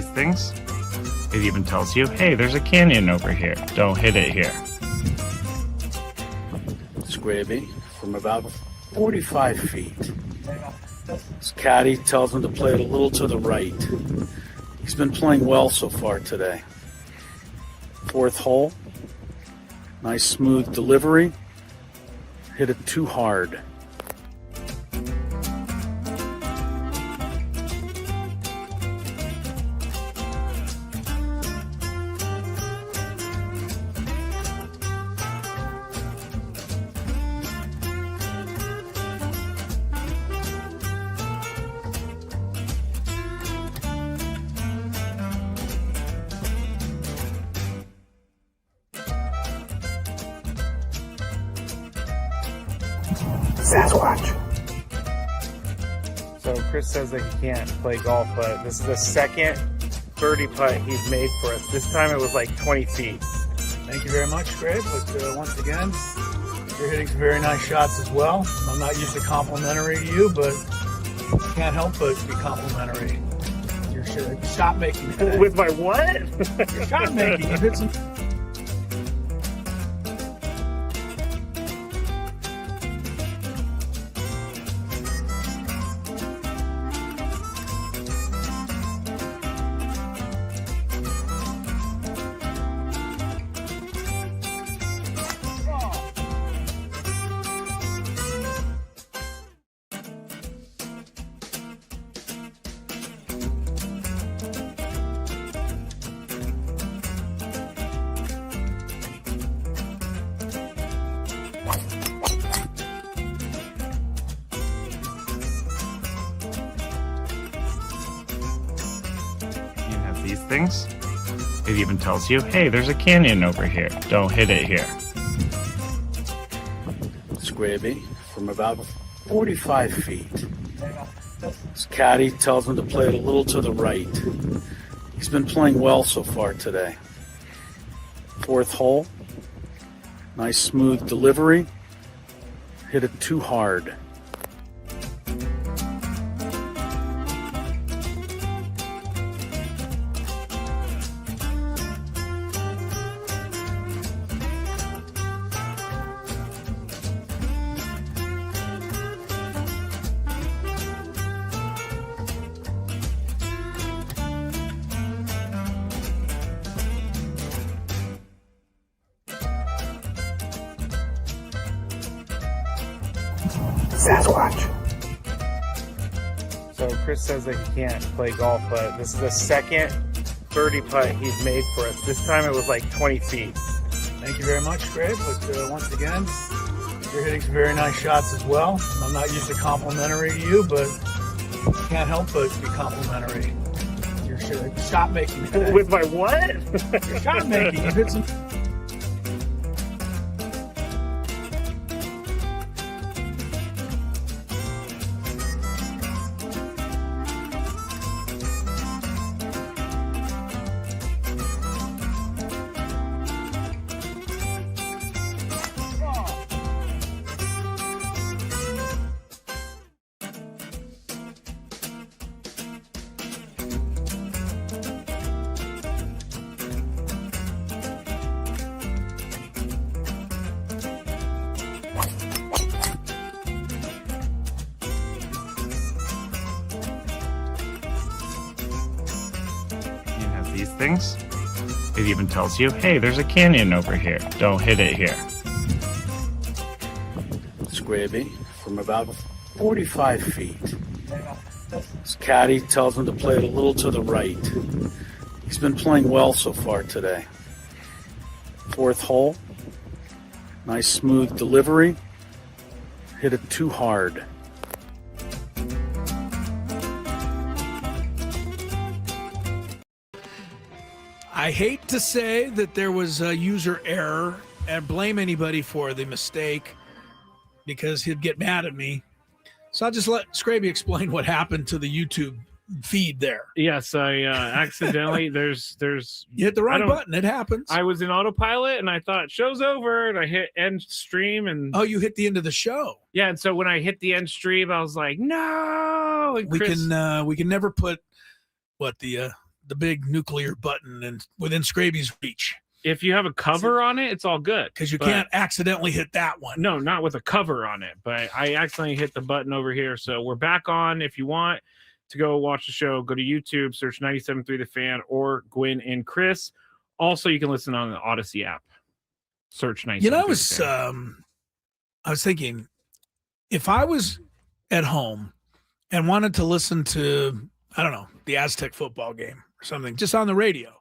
these things? It even tells you, hey, there's a canyon over here. Don't hit it here. Scraby from about 45 feet. His caddy tells him to play it a little to the right. He's been playing well so far today. Fourth hole. Nice smooth delivery. Hit it too hard. Sasquatch. So Chris says that he can't play golf, but this is the second birdie putt he's made for us. This time it was like 20 feet. Thank you very much, Greg. But once again, you're hitting some very nice shots as well. I'm not usually complimentary to you, but I can't help but be complimentary. Your shot making. With my what? Your shot making. You hit some. These things. It even tells you, hey, there's a canyon over here. Don't hit it here. Scraby from about 45 feet. His caddy tells him to play it a little to the right. He's been playing well so far today. Fourth hole. Nice smooth delivery. Hit it too hard. Sasquatch. So Chris says that he can't play golf, but this is the second birdie putt he's made for us. This time it was like 20 feet. Thank you very much, Greg. But once again, you're hitting some very nice shots as well. I'm not usually complimentary to you, but I can't help but be complimentary. Your shot making. With my what? Your shot making. You hit some. These things. It even tells you, hey, there's a canyon over here. Don't hit it here. Scraby from about 45 feet. His caddy tells him to play it a little to the right. He's been playing well so far today. Fourth hole. Nice smooth delivery. Hit it too hard. I hate to say that there was a user error and blame anybody for the mistake because he'd get mad at me. So I'll just let Scraby explain what happened to the YouTube feed there. Yes, I accidentally there's You hit the wrong button. It happens. I was in autopilot and I thought show's over and I hit end stream and Oh, you hit the end of the show. yeah, and so when I hit the end stream, I was like, no. And We can never put what the the big nuclear button and within Scraby's reach. If you have a cover on it, it's all good. Because you can't accidentally hit that one. No, not with a cover on it. But I accidentally hit the button over here. So we're back on. If you want to go watch the show, go to YouTube, search 97.3 The Fan or Gwynn and Chris. Also, you can listen on the Odyssey app. Search 97.3 You know, I was thinking, if I was at home and wanted to listen to, I don't know, the Aztec football game or something, just on the radio,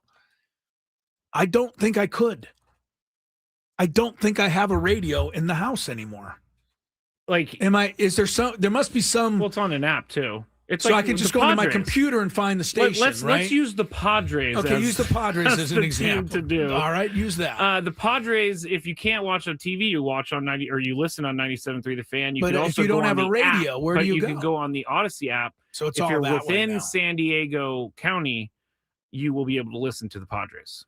I don't think I could. I don't think I have a radio in the house anymore. Like, there must be some. Well, it's on an app too. It's so like I can just go into my computer and find the station. Let's use the Padres. Okay, use the Padres as an example. To do. All right, use that. The Padres, if you can't watch on TV, you watch on 90 or you listen on 97.3 The Fan. You but can if also you don't have a radio, app, where do you go? You can go on the Odyssey app. So it's if all you're that within way now. San Diego County, you will be able to listen to the Padres.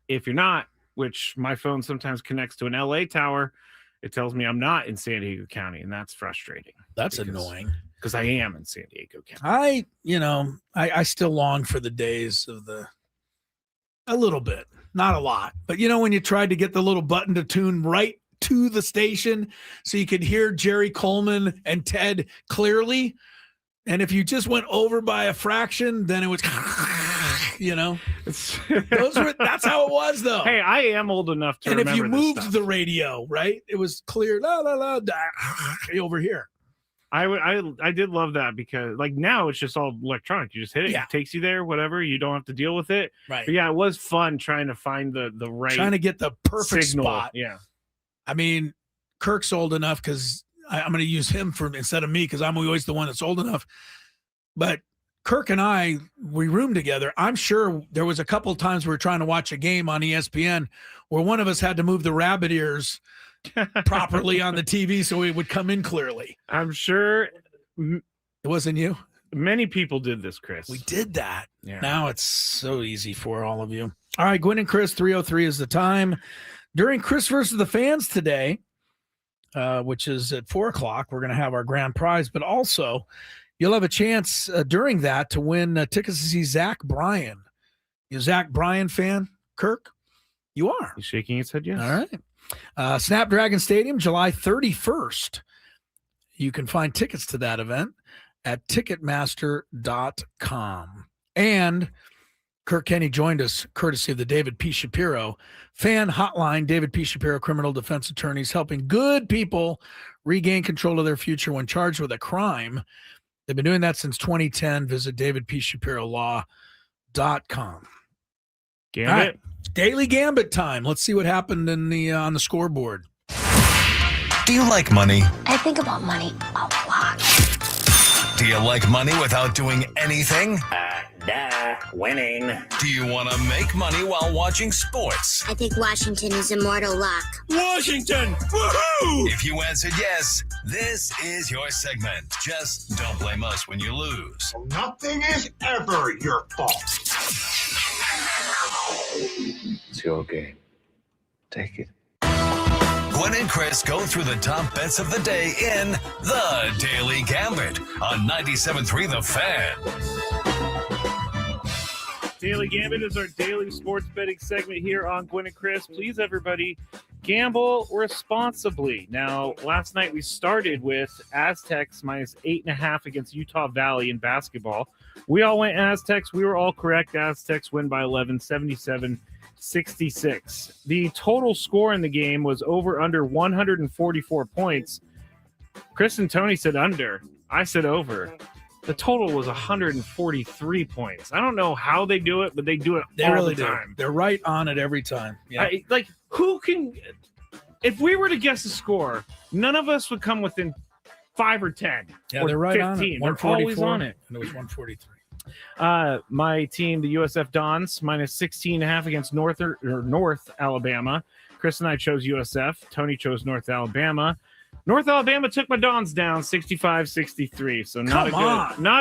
If you're not, which my phone sometimes connects to an LA tower, it tells me I'm not in San Diego County, and that's frustrating. That's annoying. Because I am in San Diego County. I still long for the days of a little bit, not a lot. But when you tried to get the little button to tune right to the station so you could hear Jerry Coleman and Ted clearly. And if you just went over by a fraction, then it was, that's how it was though. Hey, I am old enough to remember. And if you moved stuff. the radio, right, it was clear, la la la, over here. I did love that because like now it's just all electronic. You just hit it, It takes you there, whatever. You don't have to deal with it. Right. But yeah, it was fun trying to find the right, trying to get the perfect signal. spot. Yeah. I mean, Kirk's old enough because I'm going to use him instead of me because I'm always the one that's old enough. But Kirk and we roomed together. I'm sure there was a couple of times we were trying to watch a game on ESPN where one of us had to move the rabbit ears properly on the TV so it would come in clearly. I'm sure it wasn't you. Many people did this, Chris. We did that. Yeah. Now it's so easy for all of you. All right, Gwynn and Chris, 3:03 is the time. During Chris versus the Fans today, which is at 4:00, we're going to have our grand prize, but also you'll have a chance during that to win tickets to see Zach Bryan. You a Zach Bryan fan, Kirk? You are. He's shaking his head yes. All right. Snapdragon Stadium, July 31st. You can find tickets to that event at Ticketmaster.com. And Kirk Kenny joined us courtesy of the David P. Shapiro fan hotline. David P. Shapiro, criminal defense attorneys, helping good people regain control of their future when charged with a crime. They've been doing that since 2010. Visit davidpshapirolaw.com. Gambit. All right. Daily Gambit time. Let's see what happened in the on the scoreboard. Do you like money? I think about money a lot. Do you like money without doing anything? Winning. Do you want to make money while watching sports? I think Washington is immortal luck. Washington! Woohoo! If you answered yes, this is your segment. Just don't blame us when you lose. Nothing is ever your fault. It's your game. Take it. Gwynn and Chris go through the top bets of the day in The Daily Gambit on 97.3 The Fan. Daily Gambit is our daily sports betting segment here on Gwynn and Chris. Please, everybody, gamble responsibly. Now, last night we started with Aztecs minus 8.5 against Utah Valley in basketball. We all went Aztecs. We were all correct. Aztecs win by 11, 77-66. The total score in the game was over under 144 points. Chris and Tony said under. I said over. The total was 143 points. I don't know how they do it, but they do it all really the time. They're right on it every time. Yeah. Who can... If we were to guess a score, none of us would come within 5 or 10 or they're right 15. on it. They're always on it. And it was 143. My team, the USF Dons, minus 16.5 against North Alabama. Chris and I chose USF. Tony chose North Alabama. North Alabama took my Dons down 65-63. So not a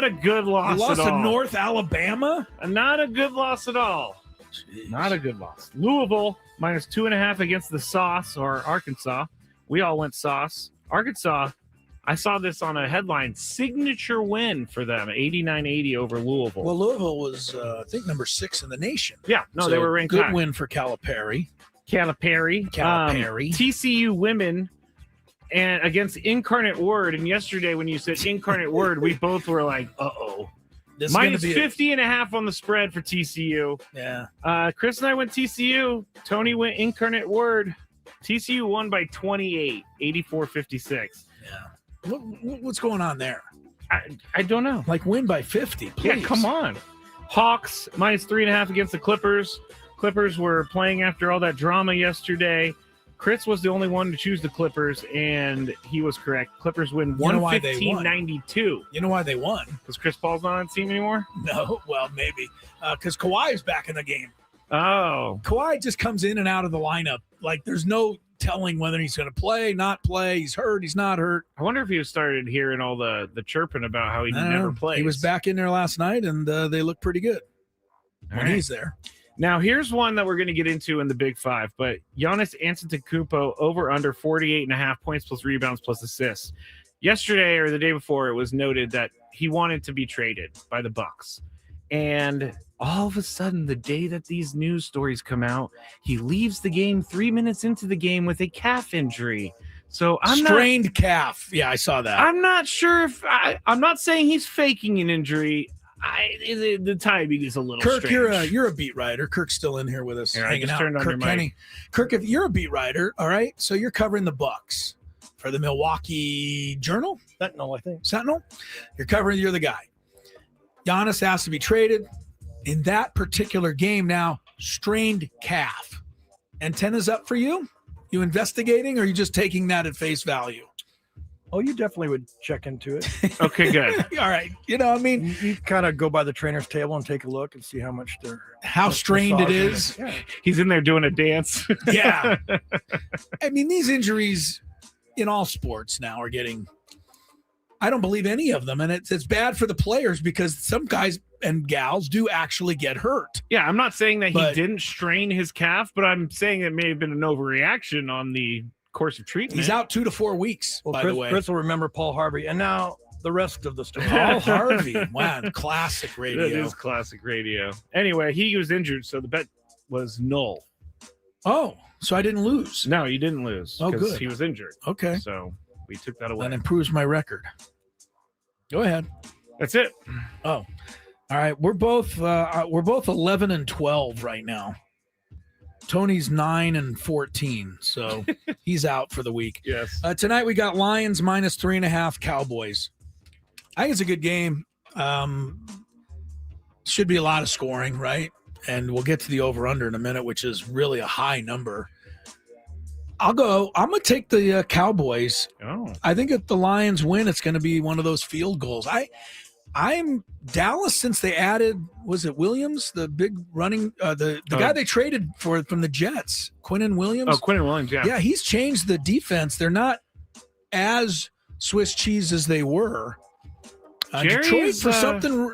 good loss You lost at all. to North Alabama? Not a good loss at all. Jeez. Not a good loss. Louisville minus 2.5 against the Sauce or Arkansas. We all went Sauce. Arkansas I saw this on a headline, signature win for them, 89-80 over Louisville. Well, Louisville was, I think, number 6 in the nation. Yeah, no, So they were ranked good high. win for Calipari. Calipari. TCU women and against Incarnate Word. And yesterday when you said Incarnate Word, we both were like, uh-oh. Minus 50.5 on the spread for TCU. Yeah. Chris and I went TCU. Tony went Incarnate Word. TCU won by 28, 84-56. Yeah. What's going on there? I don't know. Like win by 50, please. Yeah, come on. Hawks minus 3.5 against the Clippers. Clippers were playing after all that drama yesterday. Chris was the only one to choose the Clippers, and he was correct. Clippers win 115-92. You know why they won? Because Chris Paul's not on the team anymore? No, well, maybe. Because Kawhi is back in the game. Oh. Kawhi just comes in and out of the lineup. Like, there's no telling whether he's going to play, not play. He's hurt, he's not hurt. I wonder if he started hearing all the chirping about how he never plays. He was back in there last night, and they look pretty good when he's there. Now, here's one that we're going to get into in the Big Five, but Giannis Antetokounmpo over under 48.5 points plus rebounds plus assists. Yesterday or the day before, it was noted that he wanted to be traded by the Bucks. And all of a sudden, the day that these news stories come out, he leaves the game 3 minutes into the game with a calf injury. So strained calf. Yeah, I saw that. I'm not sure if I'm not saying he's faking an injury. The timing is a little Kirk, strange. you're a beat writer. Kirk's still in here with us, Here, I hanging just out. turned on Kirk your mic. Kenny. Kirk, if you're a beat writer, all right, so you're covering the Bucks for the Milwaukee Journal, Sentinel, I think. Sentinel. You're the guy. Giannis has to be traded in that particular game. Now, strained calf. Antennas up for you? You investigating, or are you just taking that at face value? Oh, you definitely would check into it. Okay, good. All right. You know, I mean, You kind of go by the trainer's table and take a look and see how much they're how strained it is. Yeah. He's in there doing a dance. Yeah. I mean, these injuries in all sports now are getting, I don't believe any of them. And it's bad for the players because some guys and gals do actually get hurt. Yeah, I'm not saying that But- he didn't strain his calf, but I'm saying it may have been an overreaction on the course of treatment. He's out 2 to 4 weeks, Well, by Chris, the way. Chris will remember Paul Harvey. And now the rest of the story. Paul Harvey. Wow, classic radio. That is classic radio. Anyway, he was injured, so the bet was null. Oh, so I didn't lose. No, you didn't lose. Oh, 'cause good. He was injured. Okay. So we took that away. That improves my record. Go ahead. That's it. Oh, all right. We're both 11 and 12 right now. Tony's 9 and 14, so he's out for the week. Yes. Tonight we got Lions minus 3.5 Cowboys. I think it's a good game. Should be a lot of scoring, right? And we'll get to the over-under in a minute, which is really a high number. I'm going to take the Cowboys. Oh. I think if the Lions win, it's going to be one of those field goals. I'm Dallas since they added, was it Williams, the big running, the guy they traded for from the Jets, Quinnen Williams? Oh, Quinnen Williams, yeah. Yeah, he's changed the defense. They're not as Swiss cheese as they were. Detroit,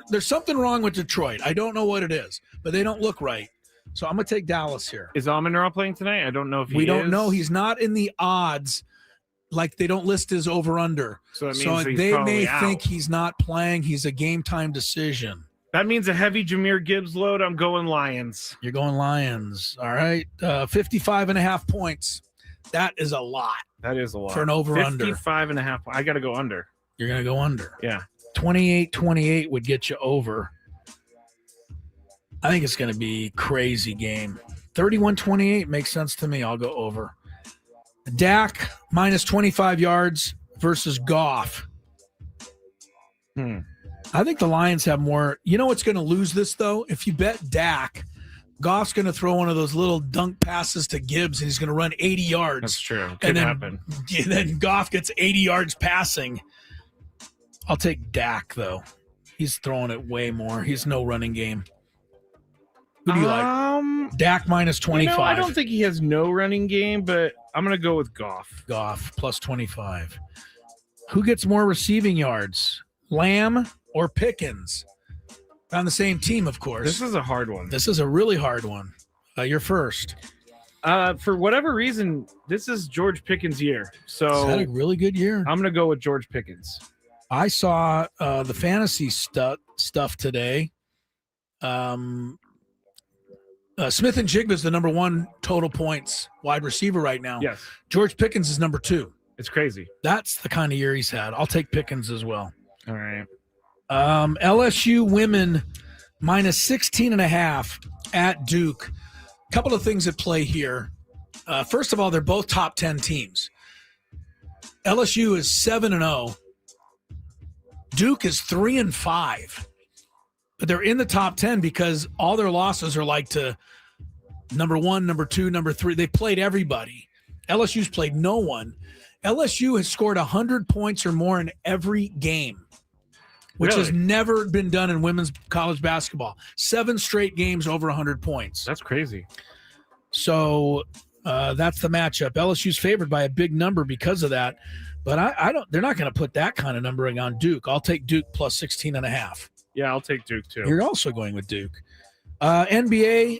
there's something wrong with Detroit. I don't know what it is, but they don't look right. So I'm going to take Dallas here. Is Amenra playing tonight? I don't know if he is. We don't know. He's not in the odds. Like they don't list his over-under. So that means he's they probably may out. think he's not playing. He's a game-time decision. That means a heavy Jahmyr Gibbs load. I'm going Lions. You're going Lions. All right. 55.5 points. That is a lot. That is a lot. For an over-under. 55.5. I got to go under. You're going to go under. Yeah. 28-28 would get you over. I think it's going to be a crazy game. 31-28 makes sense to me. I'll go over. Dak minus 25 yards versus Goff. I think the Lions have more. You know what's going to lose this, though? If you bet Dak, Goff's going to throw one of those little dunk passes to Gibbs, and he's going to run 80 yards. That's true. Could happen. And then Goff gets 80 yards passing. I'll take Dak, though. He's throwing it way more. He's no running game. Who do you like? Dak minus 25. I don't think he has no running game, but I'm going to go with Goff. Goff plus 25. Who gets more receiving yards, Lamb or Pickens? On the same team, of course. This is a hard one. This is a really hard one. You're first. For whatever reason, this is George Pickens' year. So He's had a really good year. I'm going to go with George Pickens. I saw the fantasy stuff today. Smith and Jigba is the number 1 total points wide receiver right now. Yes. George Pickens is number 2. It's crazy. That's the kind of year he's had. I'll take Pickens as well. All right. LSU women minus 16.5 at Duke. Couple of things at play here. First of all, they're both top 10 teams. LSU is 7-0. Duke is 3-5. But they're in the top 10 because all their losses are like to number 1, number 2, number 3. They played everybody. LSU's played no one. LSU has scored 100 points or more in every game, which has never been done in women's college basketball. 7 straight games over 100 points. That's crazy. So that's the matchup. LSU's favored by a big number because of that. But I don't. They're not going to put that kind of numbering on Duke. I'll take Duke plus 16.5. Yeah, I'll take Duke too. You're also going with Duke. NBA,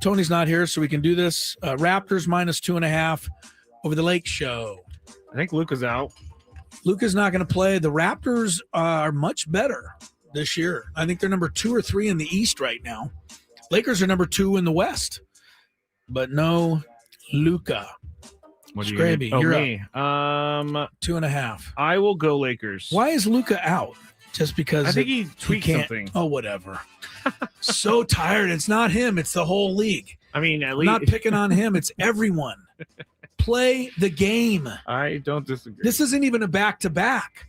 Tony's not here, so we can do this. Raptors minus 2.5 over the Lake Show. I think Luka's out. Luka's not going to play. The Raptors are much better this year. I think they're number 2 or 3 in the East right now. Lakers are number 2 in the West, but no Luka. What are Scraby, you? you're Me. 2.5. I will go Lakers. Why is Luka out? Just because I think he tweaked can't. something. Oh, whatever. So tired. It's not him. It's the whole league. I mean, at I'm least not picking on him. It's everyone. Play the game. I don't disagree. This isn't even a back-to-back.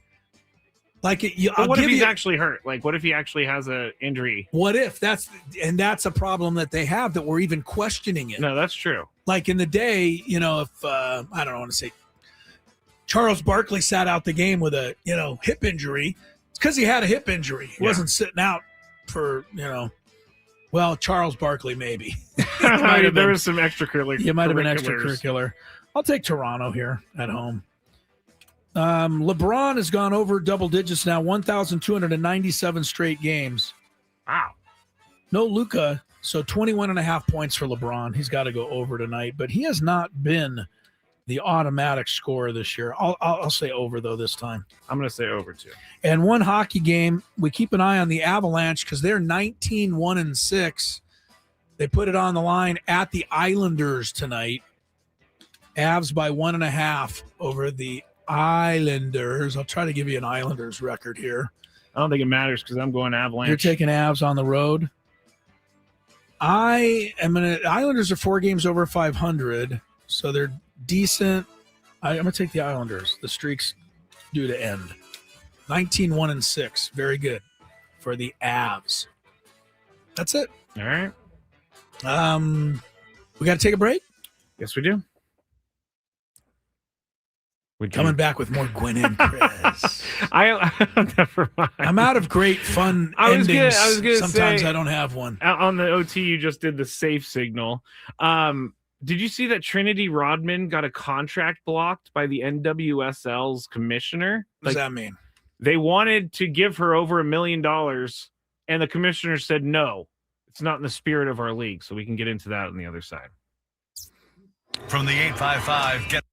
Like, but what if he's actually hurt? Like, what if he actually has an injury? What if? That's a problem that they have, that we're even questioning it. No, that's true. Like in the day, if I don't want to say Charles Barkley sat out the game with a hip injury, it's because he had a hip injury. He wasn't sitting out for well, Charles Barkley maybe. There was some extracurricular. It might have been extracurricular. I'll take Toronto here at home. LeBron has gone over double digits now, 1,297 straight games. Wow. No Luka, so 21.5 points for LeBron. He's got to go over tonight, but he has not been the automatic scorer this year. I'll say over, though, this time. I'm going to say over, too. And one hockey game, we keep an eye on the Avalanche because they're 19-1-6. They put it on the line at the Islanders tonight. Avs by 1.5 over the Islanders. I'll try to give you an Islanders record here. I don't think it matters because I'm going Avalanche. You're taking Avs on the road. Islanders are 4 games over 500, so they're decent. I'm going to take the Islanders. The streak's due to end. 19-1-6. Very good for the Avs. That's it. All right. We got to take a break? Yes, we do. Coming back with more Gwynn and Chris. Never mind. I'm out of great fun endings. I was gonna Sometimes say, I don't have one. On the OT, you just did the safe signal. Did you see that Trinity Rodman got a contract blocked by the NWSL's commissioner? What does that mean? They wanted to give her over $1 million, and the commissioner said, no, it's not in the spirit of our league. So we can get into that on the other side. From the 855, get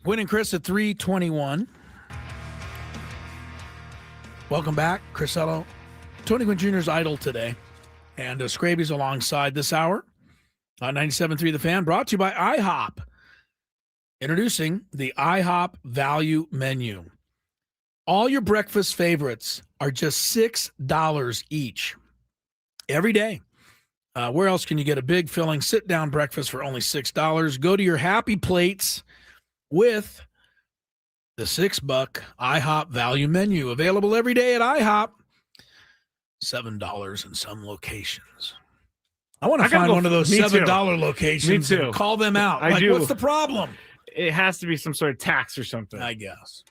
Gwynn and Chris at 3:21. Welcome back. Crisello, Tony Gwynn Jr.'s idol today. And Scraby's alongside this hour on 97.3 The Fan, brought to you by IHOP. Introducing the IHOP Value Menu. All your breakfast favorites are just $6 each every day. Where else can you get a big, filling, sit-down breakfast for only $6? Go to your Happy Plates with the $6 IHOP Value Menu. Available every day at IHOP. $7 in some locations. I want to find one of those $7 locations. Me too. And call them out. I do. What's the problem? It has to be some sort of tax or something. I guess.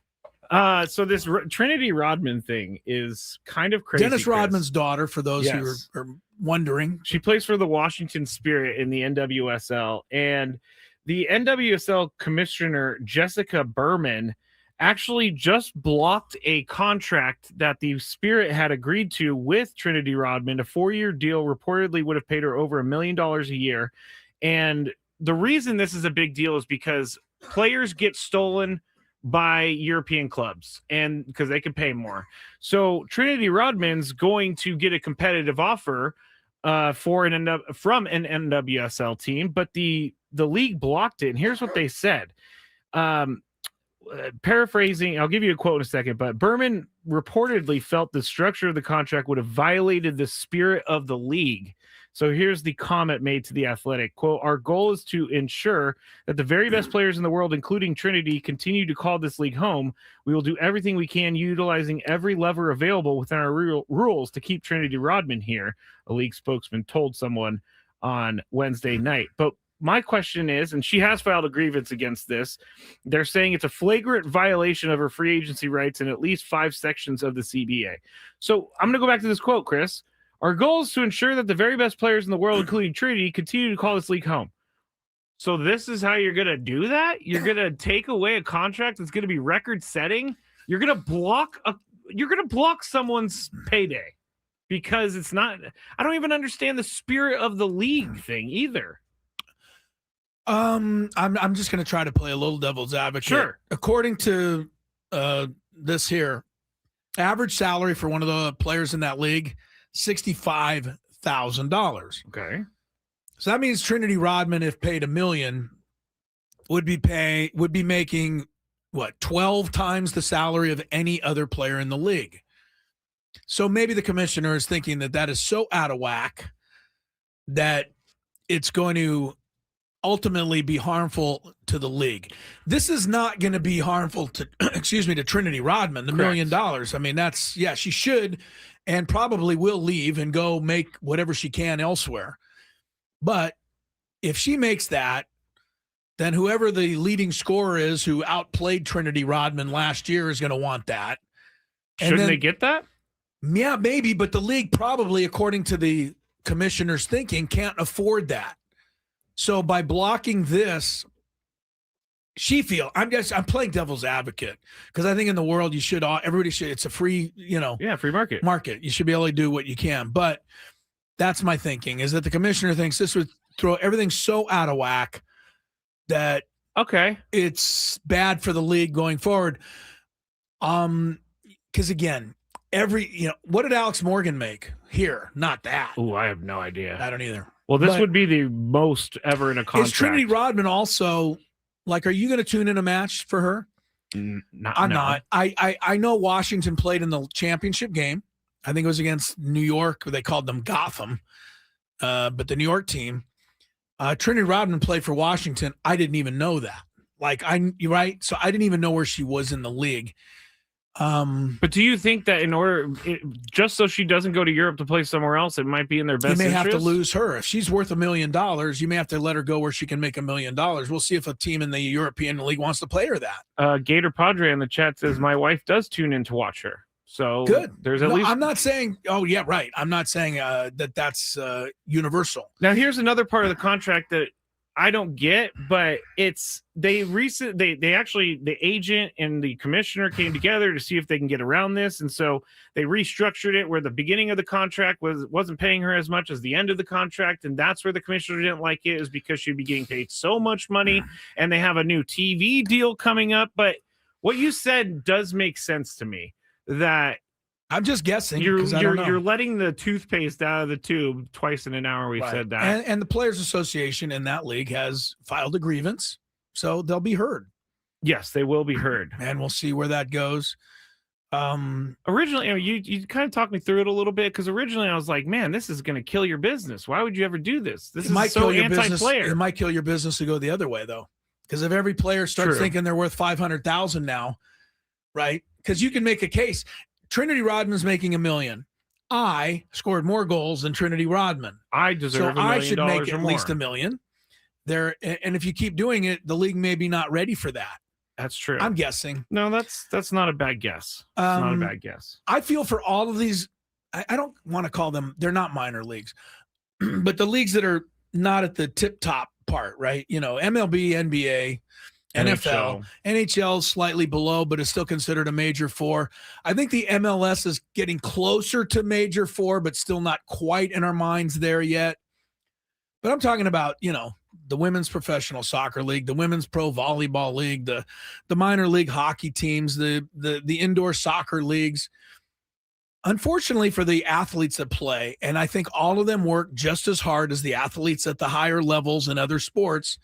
So this Trinity Rodman thing is kind of crazy. Dennis Chris. Rodman's daughter, for those Yes. who are wondering. She plays for the Washington Spirit in the NWSL, and the NWSL commissioner, Jessica Berman, actually just blocked a contract that the Spirit had agreed to with Trinity Rodman. A 4-year deal reportedly would have paid her over $1 million a year. And the reason this is a big deal is because players get stolen by European clubs, and because they can pay more. So Trinity Rodman's going to get a competitive offer from an NWSL team, but the league blocked it. And here's what they said. Paraphrasing, I'll give you a quote in a second, but Berman reportedly felt the structure of the contract would have violated the spirit of the league. So here's the comment made to The Athletic. Quote, "Our goal is to ensure that the very best players in the world, including Trinity, continue to call this league home. We will do everything we can, utilizing every lever available within our rules to keep Trinity Rodman here," a league spokesman told someone on Wednesday night. But my question is, and she has filed a grievance against this, they're saying it's a flagrant violation of her free agency rights in at least 5 sections of the CBA. So I'm going to go back to this quote, Chris. "Our goal is to ensure that the very best players in the world, including Trinity, continue to call this league home." So this is how you're going to do that? You're going to take away a contract that's going to be record-setting? You're going to block someone's payday because it's not. I don't even understand the spirit of the league thing either. I'm just going to try to play a little devil's advocate. Sure. According to this here, average salary for one of the players in that league, $65,000. Okay. So that means Trinity Rodman, if paid $1 million, would be making what, 12 times the salary of any other player in the league. So maybe the commissioner is thinking that is so out of whack that it's going to ultimately be harmful to the league. This is not going to be harmful to, to Trinity Rodman, the $1 million. I mean, she should and probably will leave and go make whatever she can elsewhere. But if she makes that, then whoever the leading scorer is who outplayed Trinity Rodman last year is going to want that. Shouldn't they get that? Yeah, maybe, but the league probably, according to the commissioner's thinking, can't afford that. So by blocking this, I'm playing devil's advocate because I think in the world everybody should, it's a free, free market. You should be able to do what you can. But that's my thinking, is that the commissioner thinks this would throw everything so out of whack that it's bad for the league going forward. Because again, what did Alex Morgan make here? Not that. Oh, I have no idea. I don't either. Well, this would be the most ever in a contract. Is Trinity Rodman also, are you going to tune in a match for her? I'm not. I know Washington played in the championship game. I think it was against New York. They called them Gotham. But the New York team, Trinity Rodman played for Washington. I didn't even know that. You're right. So I didn't even know where she was in the league. But do you think that just so she doesn't go to Europe to play somewhere else, it might be in their best interest? You may interest? have to lose her. If she's worth $1 million, you may have to let her go where she can make $1 million. We'll see if a team in the European League wants to play her that. Gator Padre in the chat says, my wife does tune in to watch her. So good. There's at least. I'm not saying, oh, yeah, right. I'm not saying that's universal. Now, here's another part of the contract that I don't get, but the agent and the commissioner came together to see if they can get around this, and so they restructured it where the beginning of the contract wasn't paying her as much as the end of the contract, and that's where the commissioner didn't like it, is because she'd be getting paid so much money, and they have a new TV deal coming up. But what you said does make sense to me, that I'm just guessing. You're letting the toothpaste out of the tube twice in an hour. We've said that. And the Players Association in that league has filed a grievance, so they'll be heard. Yes, they will be heard. And we'll see where that goes. Originally, you kind of talked me through it a little bit, because originally I was like, man, this is going to kill your business. Why would you ever do this? This is so anti-player. It might kill your business to go the other way, though. Because if every player starts thinking they're worth $500,000 now, right? Because you can make a case. Trinity Rodman's making $1 million. I scored more goals than Trinity Rodman. I deserve $1 million. I should make at more. least $1 million. And if you keep doing it, the league may be not ready for that. That's true. I'm guessing. No, that's not a bad guess. It's not a bad guess. I feel for all of these. I don't want to call them. They're not minor leagues, but the leagues that are not at the tip top part, right? MLB, NBA. NFL, NHL slightly below, but is still considered a major four. I think the MLS is getting closer to major four, but still not quite in our minds there yet. But I'm talking about, the Women's Professional Soccer League, the Women's Pro Volleyball League, the minor league hockey teams, the indoor soccer leagues. Unfortunately for the athletes that play, and I think all of them work just as hard as the athletes at the higher levels in other sports,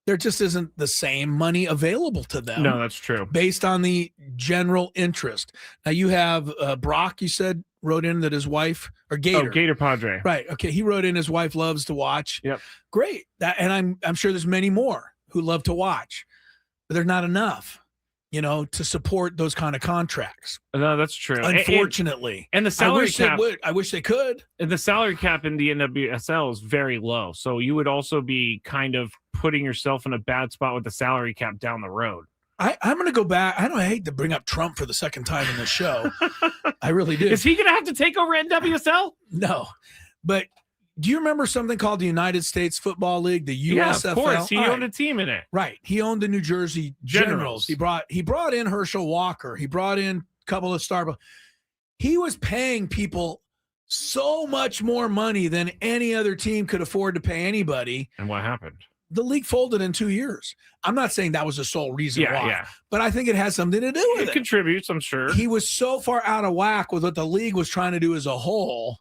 there just isn't the same money available to them. No, that's true. Based on the general interest. Now you have Brock, you said, wrote in that his wife, or Gator. Oh, Gator Padre. Right. Okay. He wrote in his wife loves to watch. Yep. Great. And I'm sure there's many more who love to watch, but there's not enough, to support those kind of contracts. No, that's true. Unfortunately. And the salary cap. I wish they could. And the salary cap in the NWSL is very low. So you would also be kind of putting yourself in a bad spot with the salary cap down the road. I'm going to go back. I hate to bring up Trump for the second time in the show. I really do. Is he going to have to take over NWSL? No. But do you remember something called the United States Football League, the USFL? Yeah, of course. He owned a team in it. Right. He owned the New Jersey Generals. He brought in Herschel Walker. He brought in a couple of Starbucks. He was paying people so much more money than any other team could afford to pay anybody. And what happened? The league folded in 2 years. I'm not saying that was the sole reason why, but I think it has something to do with it. It contributes, I'm sure. He was so far out of whack with what the league was trying to do as a whole.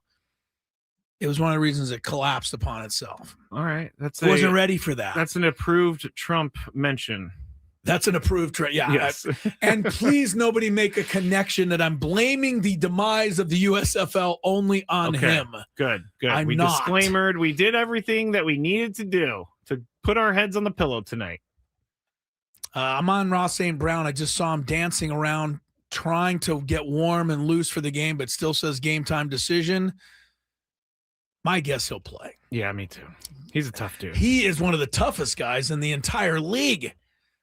It was one of the reasons it collapsed upon itself. All right. Wasn't ready for that. That's an approved Trump mention. That's an approved trend. Yeah. Yes. And please, nobody make a connection that I'm blaming the demise of the USFL only on him. Good. I'm not. Disclaimered. We did everything that we needed to do to put our heads on the pillow tonight. I'm on Ross St. Brown. I just saw him dancing around, trying to get warm and loose for the game, but still says game time decision. My guess he'll play. Yeah, me too. He's a tough dude. He is one of the toughest guys in the entire league.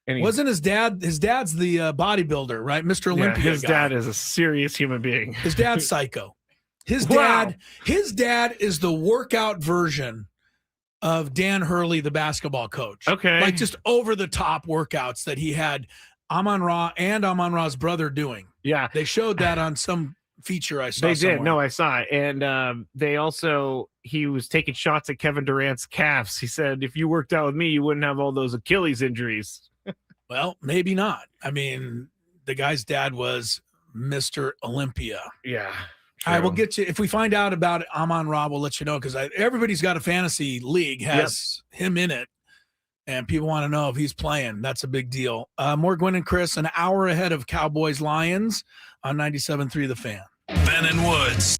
And wasn't his dad? His dad's the bodybuilder, right? Mr. Olympia. His dad is a serious human being. His dad's psycho. His dad is the workout version of Dan Hurley, the basketball coach. Okay. Like just over the top workouts that he had Amon Ra and Amon Ra's brother doing. Yeah. They showed that on some feature I saw. They somewhere. did. No, I saw it. And he was taking shots at Kevin Durant's calves. He said, if you worked out with me, you wouldn't have all those Achilles injuries. Well, maybe not. I mean, the guy's dad was Mr. Olympia. Yeah. I will get you. If we find out about Amon Ra, we'll let you know, because everybody's got a fantasy league, has him in it, and people want to know if he's playing. That's a big deal. More Gwynn and Chris, an hour ahead of Cowboys Lions on 97.3 The Fan. Ben and Woods.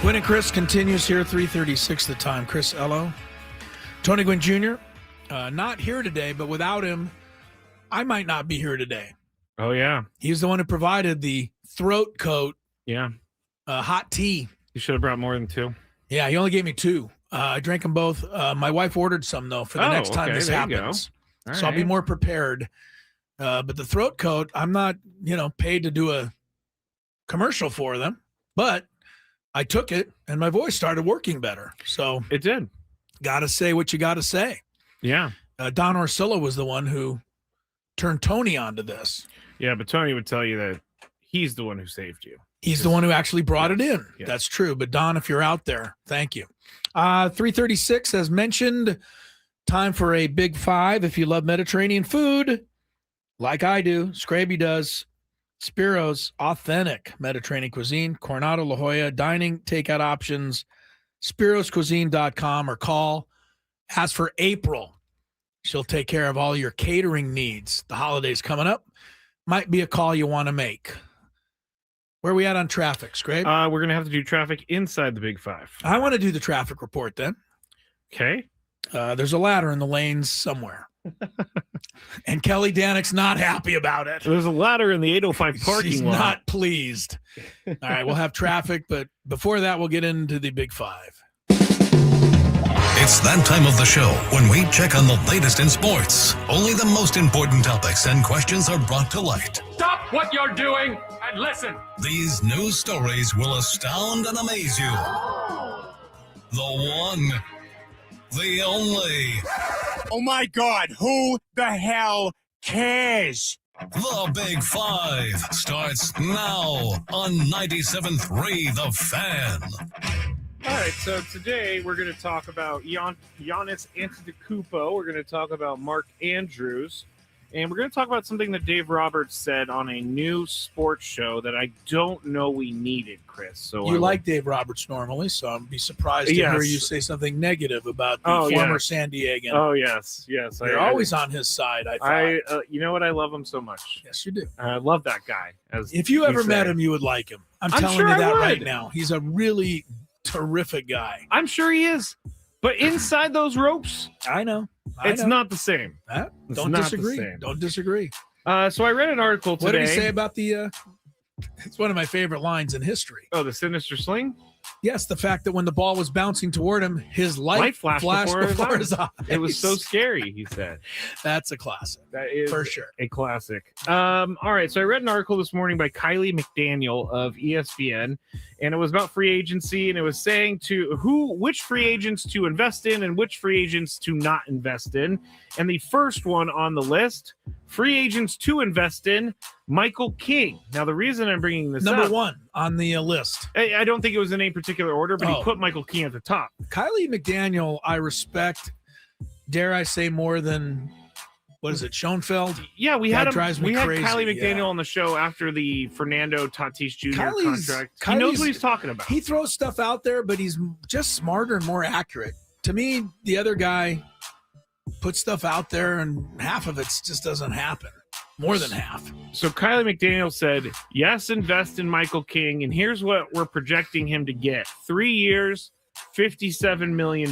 Gwynn and Chris continues here, 3:36 the time. Chris Ello. Tony Gwynn Jr., not here today, but without him, I might not be here today. Oh, yeah. He's the one who provided the throat coat, Yeah. hot tea. You should have brought more than 2. Yeah, he only gave me 2. I drank them both. My wife ordered some, though, for the next time this there you happens. go. All So I'll be right. more prepared. But the throat coat, I'm not, paid to do a commercial for them, but I took it and my voice started working better. So It did. got to say what you got to say. Yeah. Don Orsillo was the one who turned Tony onto this. Yeah, but Tony would tell you that he's the one who saved you. He's the one who actually brought it in. Yes. That's true. But Don, if you're out there, thank you. 3:36, as mentioned, time for a big 5. If you love Mediterranean food, like I do, Scraby does, Spiro's authentic Mediterranean cuisine, Coronado La Jolla, dining, takeout options, spiroscuisine.com, or call. As for April, she'll take care of all your catering needs. The holidays coming up. Might be a call you want to make. Where are we at on traffic, Scrape? We're going to have to do traffic inside the Big 5. I want to do the traffic report then. Okay. There's a ladder in the lanes somewhere. And Kelly Danick's not happy about it. There's a ladder in the 805 parking She's lot. not pleased. All right, we'll have traffic, but before that, we'll get into the Big 5. It's that time of the show when we check on the latest in sports. Only the most important topics and questions are brought to light. Stop what you're doing and listen. These news stories will astound and amaze you. The one, the only, Oh my God, who the hell cares? the Big 5 starts now on 97.3 The Fan. All right, so today we're going to talk about Giannis Antetokounmpo. We're going to talk about Mark Andrews, and we're going to talk about something that Dave Roberts said on a new sports show that I don't know we needed, Chris. So You like Dave Roberts normally, so I'd be surprised to hear you say something negative about the former San Diegan. Oh, yes. You're always on his side, I thought. You know what? I love him so much. Yes, you do. I love that guy. If you ever met him, you would like him. I'm telling sure you I that would. right now. He's a really terrific guy. I'm sure he is. But inside those ropes, I know. It's not the same. It's Don't not the disagree. same. Don't disagree. So I read an article today. What did he say about the it's one of my favorite lines in history. Oh, the sinister sling? Yes, the fact that when the ball was bouncing toward him, his light flashed before his eyes. It was so scary, he said. That's a classic. That is for sure a classic. All right, so I read an article this morning by Kylie McDaniel of ESPN, and it was about free agency, and it was saying which free agents to invest in and which free agents to not invest in. And the first one on the list, free agents to invest in, Michael King. Now, the reason I'm bringing this Number up, one on the list. I don't think it was in any particular order, but he put Michael King at the top. Kylie McDaniel, I respect, dare I say, more than, what is it, Schoenfeld? Yeah, we That had drives me we had crazy, Kylie McDaniel yeah. on the show after the Fernando Tatis Jr. Kylie's- contract. He knows Kylie's- what he's talking about. He throws stuff out there, but he's just smarter and more accurate. To me, the other guy puts stuff out there, and half of it just doesn't happen. More than half. So Kylie McDaniel said, yes, invest in Michael King, and here's what we're projecting him to get. 3 years, $57 million.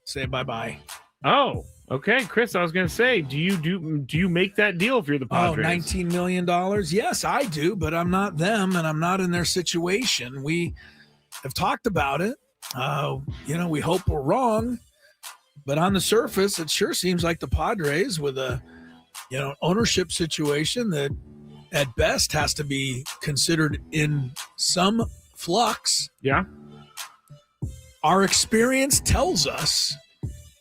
Say bye-bye. Oh, Okay, Chris, I was going to say, do you make that deal if you're the Padres? $19 million? Yes, I do, but I'm not them, and I'm not in their situation. We have talked about it. We hope we're wrong, but on the surface, it sure seems like the Padres with a, ownership situation that at best has to be considered in some flux. Yeah. Our experience tells us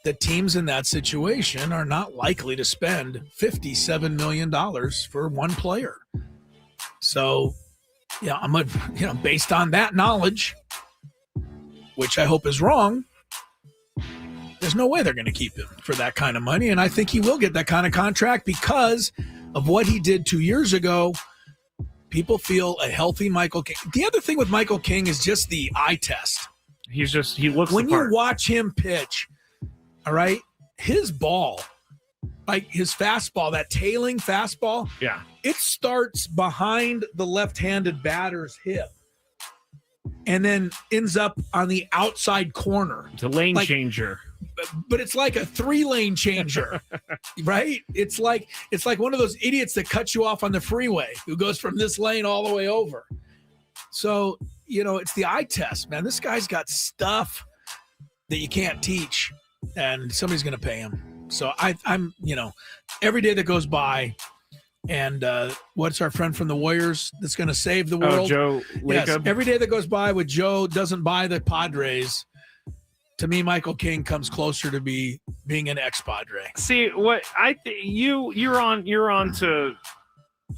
that teams in that situation are not likely to spend $57 million for one player. So, based on that knowledge, which I hope is wrong, there's no way they're going to keep him for that kind of money. And I think he will get that kind of contract because of what he did 2 years ago. People feel a healthy Michael King. The other thing with Michael King is just the eye test. He looks when the part. You watch him pitch, all right, his ball, like his fastball, that tailing fastball, yeah, it starts behind the left-handed batter's hip and then ends up on the outside corner. It's a lane changer. But it's like a 3-lane changer, right? It's like one of those idiots that cuts you off on the freeway who goes from this lane all the way over. So, it's the eye test, man. This guy's got stuff that you can't teach, and somebody's going to pay him. So I'm every day that goes by, and what's our friend from the Warriors that's going to save the world? Joe Lacob. Yes, every day that goes by with Joe doesn't buy the Padres, to me, Michael King comes closer to being an ex-Padre. See, what you're on to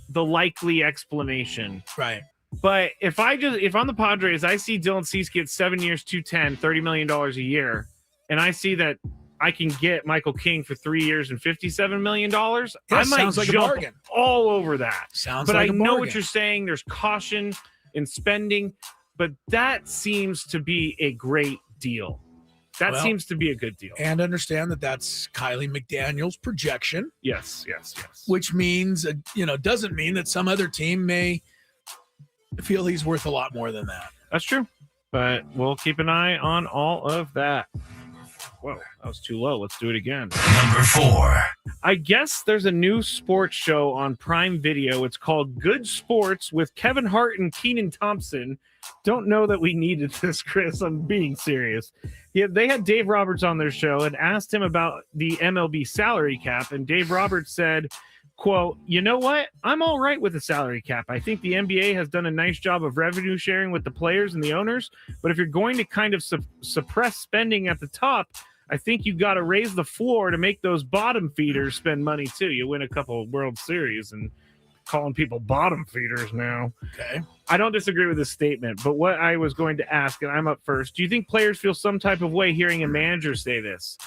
the likely explanation. Right. But if I'm the Padres, I see Dylan Cease get 7 years, $210, $30 million a year, and I see that I can get Michael King for 3 years and $57 million, I might jump all over that. But I know what you're saying. There's caution in spending, but that seems to be a great deal. That seems to be a good deal. And understand that that's Kylie McDaniel's projection. Yes. Which means, doesn't mean that some other team may feel he's worth a lot more than that. That's true. But we'll keep an eye on all of that. Whoa, that was too low. Let's do it again. Number 4. I guess there's a new sports show on Prime Video. It's called Good Sports with Kevin Hart and Kenan Thompson. Don't know that we needed this, Chris. I'm being serious. Yeah, they had Dave Roberts on their show and asked him about the MLB salary cap. And Dave Roberts said, quote, "You know what? I'm all right with the salary cap. I think the NBA has done a nice job of revenue sharing with the players and the owners. But if you're going to kind of suppress spending at the top, I think you got to raise the floor to make those bottom feeders spend money too. You win a couple of World Series and calling people bottom feeders now." Okay. I don't disagree with this statement, but what I was going to ask, and I'm up first, do you think players feel some type of way hearing a manager say this?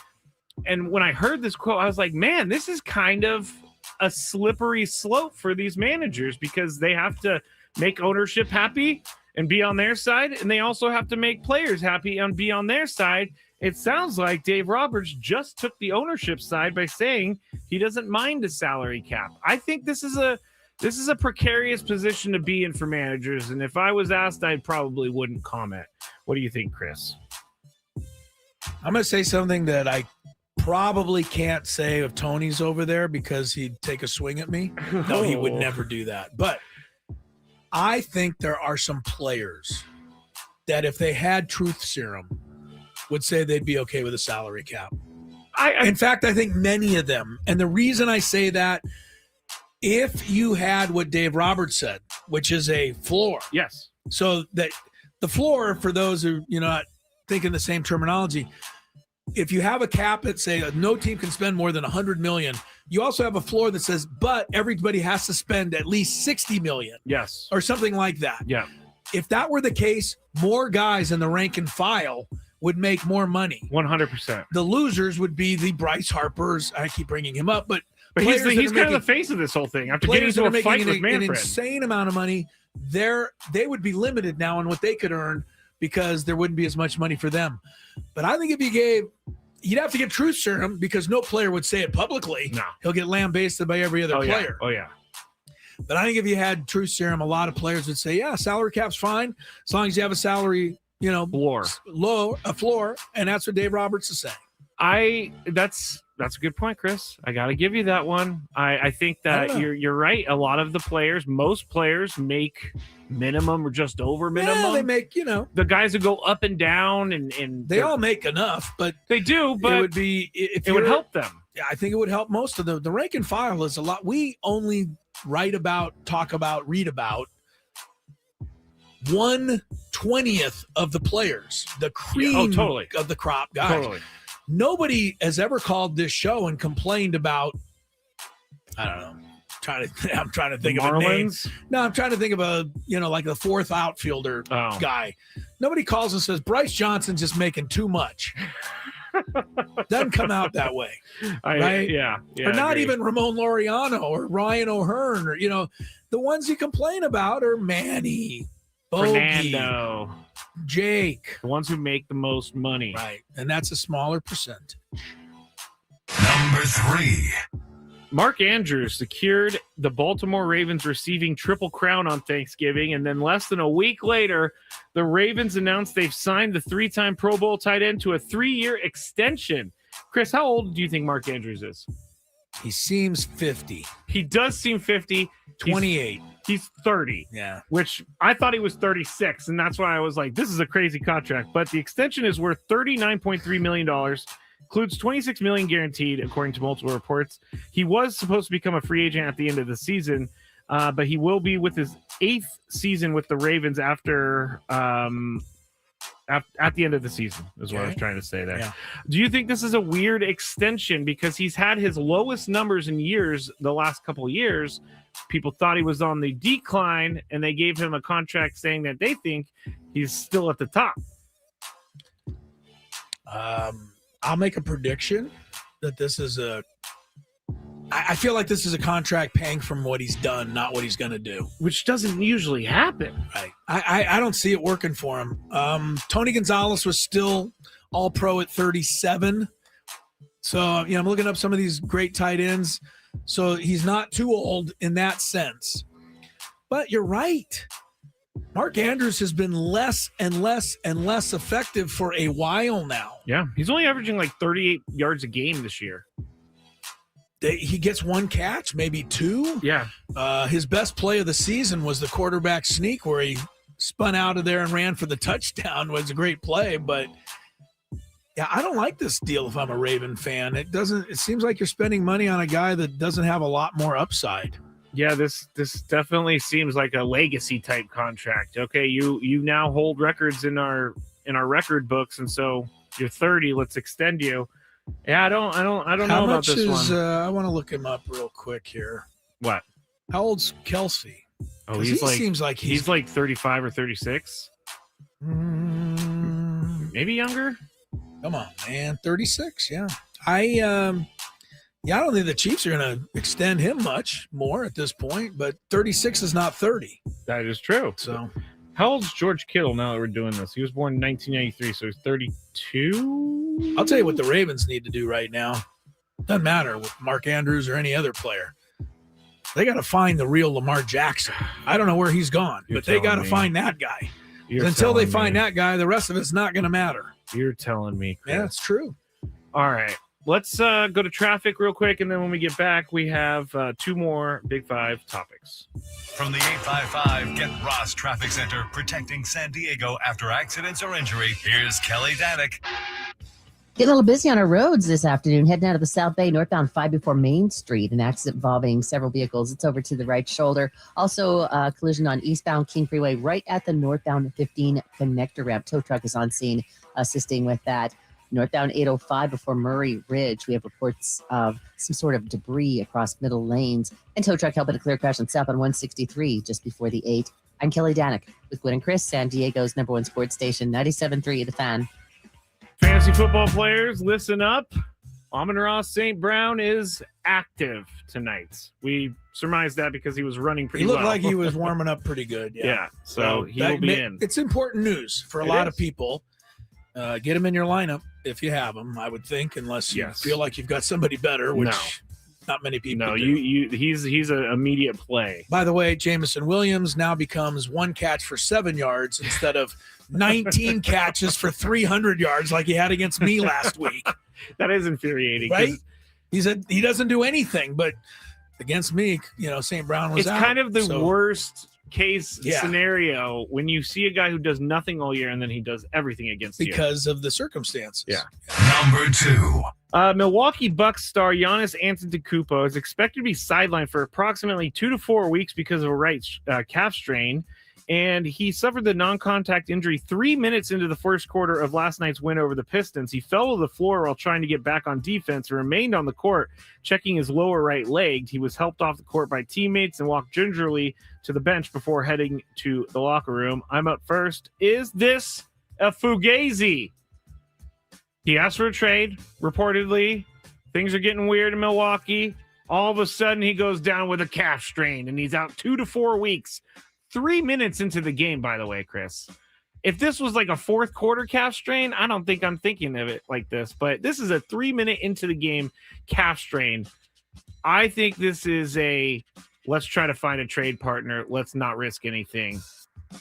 And when I heard this quote, I was like, man, this is kind of a slippery slope for these managers because they have to make ownership happy and be on their side, and they also have to make players happy and be on their side. It sounds like Dave Roberts just took the ownership side by saying he doesn't mind a salary cap. I think this is a precarious position to be in for managers, and if I was asked, I probably wouldn't comment. What do you think, Chris? I'm going to say something that I probably can't say if Tony's over there because he'd take a swing at me. No, he would never do that. But I think there are some players that if they had truth serum would say they'd be okay with a salary cap. In fact, I think many of them. And the reason I say that, if you had what Dave Roberts said, which is a floor. Yes. So that the floor, for those who not thinking the same terminology, if you have a cap that say no team can spend more than $100 million, you also have a floor that says, but everybody has to spend at least $60 million. Yes. Or something like that. Yeah. If that were the case, more guys in the rank and file would make more money. 100%. The losers would be the Bryce Harpers. I keep bringing him up, but he's kind of the face of this whole thing. After getting into a fight with Manfred, an insane amount of money, they would be limited now on what they could earn because there wouldn't be as much money for them. But I think if you'd have to give truth serum because no player would say it publicly. No. He'll get lambasted by every other player. Oh, yeah. But I think if you had truth serum, a lot of players would say, yeah, salary cap's fine as long as you have a salary, floor. A floor, and that's what Dave Roberts is saying. That's a good point, Chris. I got to give you that one. I think that you're right. A lot of the players, most players make minimum or just over minimum. Yeah, they make, the guys who go up and down and they all make enough, but they do, but it would be, if it would help them. Yeah, I think it would help most of the rank and file is a lot. We only write about, talk about, read about 1/20th of the players, the cream of the crop guys. Totally. Nobody has ever called this show and complained about, I don't know, I'm trying to think of a name. No, I'm trying to think of like the fourth outfielder guy. Nobody calls and says, Bryce Johnson's just making too much. Doesn't come out that way. Right? Yeah. Or not even Ramon Laureano or Ryan O'Hearn or, the ones you complain about are Manny, Bogey, Fernando, Jake. The ones who make the most money. Right. And that's a smaller percent. Number 3. Mark Andrews secured the Baltimore Ravens receiving Triple Crown on Thanksgiving, and then less than a week later, the Ravens announced they've signed the 3-time Pro Bowl tight end to a 3-year extension. Chris, how old do you think Mark Andrews is? He seems 50. He does seem 50. 28. He's 30. Yeah. Which I thought he was 36, and that's why I was like, this is a crazy contract. But the extension is worth $39.3 million. Includes $26 million guaranteed, according to multiple reports. He was supposed to become a free agent at the end of the season, but he will be with his 8th season with the Ravens after at the end of the season, is what I was trying to say there. Yeah. Do you think this is a weird extension because he's had his lowest numbers in years the last couple of years? People thought he was on the decline, and they gave him a contract saying that they think he's still at the top. I'll make a prediction that this is I feel like this is a contract paying from what he's done, not what he's going to do. Which doesn't usually happen. Right. I don't see it working for him. Tony Gonzalez was still all-pro at 37. So, I'm looking up some of these great tight ends. So he's not too old in that sense. But you're right. Mark Andrews has been less and less and less effective for a while now. Yeah, he's only averaging like 38 yards a game this year. He gets one catch, maybe two. Yeah. His best play of the season was the quarterback sneak where he spun out of there and ran for the touchdown. It was a great play, but yeah, I don't like this deal if I'm a Raven fan. It seems like you're spending money on a guy that doesn't have a lot more upside. Yeah, this definitely seems like a legacy type contract. Okay, you now hold records in our record books, and so you're 30. Let's extend you. Yeah, I don't know about this one. I want to look him up real quick here. What? How old's Kelsey? Oh, seems like he's like 35 or 36. Maybe younger. Come on, man, 36. Yeah, I don't think the Chiefs are going to extend him much more at this point. But 36 is not 30. That is true. So, how old's George Kittle now that we're doing this? He was born in 1993, so he's 32. I'll tell you what the Ravens need to do right now. Doesn't matter with Mark Andrews or any other player. They got to find the real Lamar Jackson. I don't know where he's gone, but they got to find that guy. Until they find that guy, the rest of it's not going to matter. You're telling me, Chris. Yeah, it's true. All right. Let's go to traffic real quick, and then when we get back, we have 2 more Big 5 topics. From the 855 Get Ross Traffic Center, protecting San Diego after accidents or injury, here's Kelly Danick. Getting a little busy on our roads this afternoon, heading out of the South Bay, northbound 5 before Main Street, an accident involving several vehicles. It's over to the right shoulder. Also, a collision on eastbound King Freeway right at the northbound 15 connector ramp. Tow truck is on scene assisting with that. Northbound 805 before Murray Ridge, we have reports of some sort of debris across middle lanes. And tow truck helping to clear crash on south on 163 just before the 8. I'm Kelly Danick with Gwynn and Chris, San Diego's #1 sports station, 97.3 The Fan. Fantasy football players, listen up. Amon-Ra St. Brown is active tonight. We surmised that because he was running pretty well. He looked like he was warming up pretty good. Yeah, so he will be in. It's important news for a lot of people. Get him in your lineup if you have him, I would think, unless you feel like you've got somebody better, which Not many people. No, do. he's an immediate play. By the way, Jamison Williams now becomes 1 catch for 7 yards instead of 19 catches for 300 yards like he had against me last week. That is infuriating, right? He doesn't do anything, but against me, St. Brown was it's out. kind of the worst case scenario when you see a guy who does nothing all year and then he does everything against you because of the circumstances. Yeah. Number 2. Milwaukee Bucks star Giannis Antetokounmpo is expected to be sidelined for approximately 2 to 4 weeks because of a right calf strain, and he suffered the non-contact injury 3 minutes into the first quarter of last night's win over the Pistons. He fell to the floor while trying to get back on defense and remained on the court, checking his lower right leg. He was helped off the court by teammates and walked gingerly to the bench before heading to the locker room. I'm up first. Is this a fugazi? He asked for a trade, reportedly. Things are getting weird in Milwaukee. All of a sudden, he goes down with a calf strain, and he's out 2 to 4 weeks. 3 minutes into the game, by the way, Chris. If this was like a fourth quarter calf strain, I don't think I'm thinking of it like this. But this is a 3 minute into the game calf strain. I think this is let's try to find a trade partner. Let's not risk anything.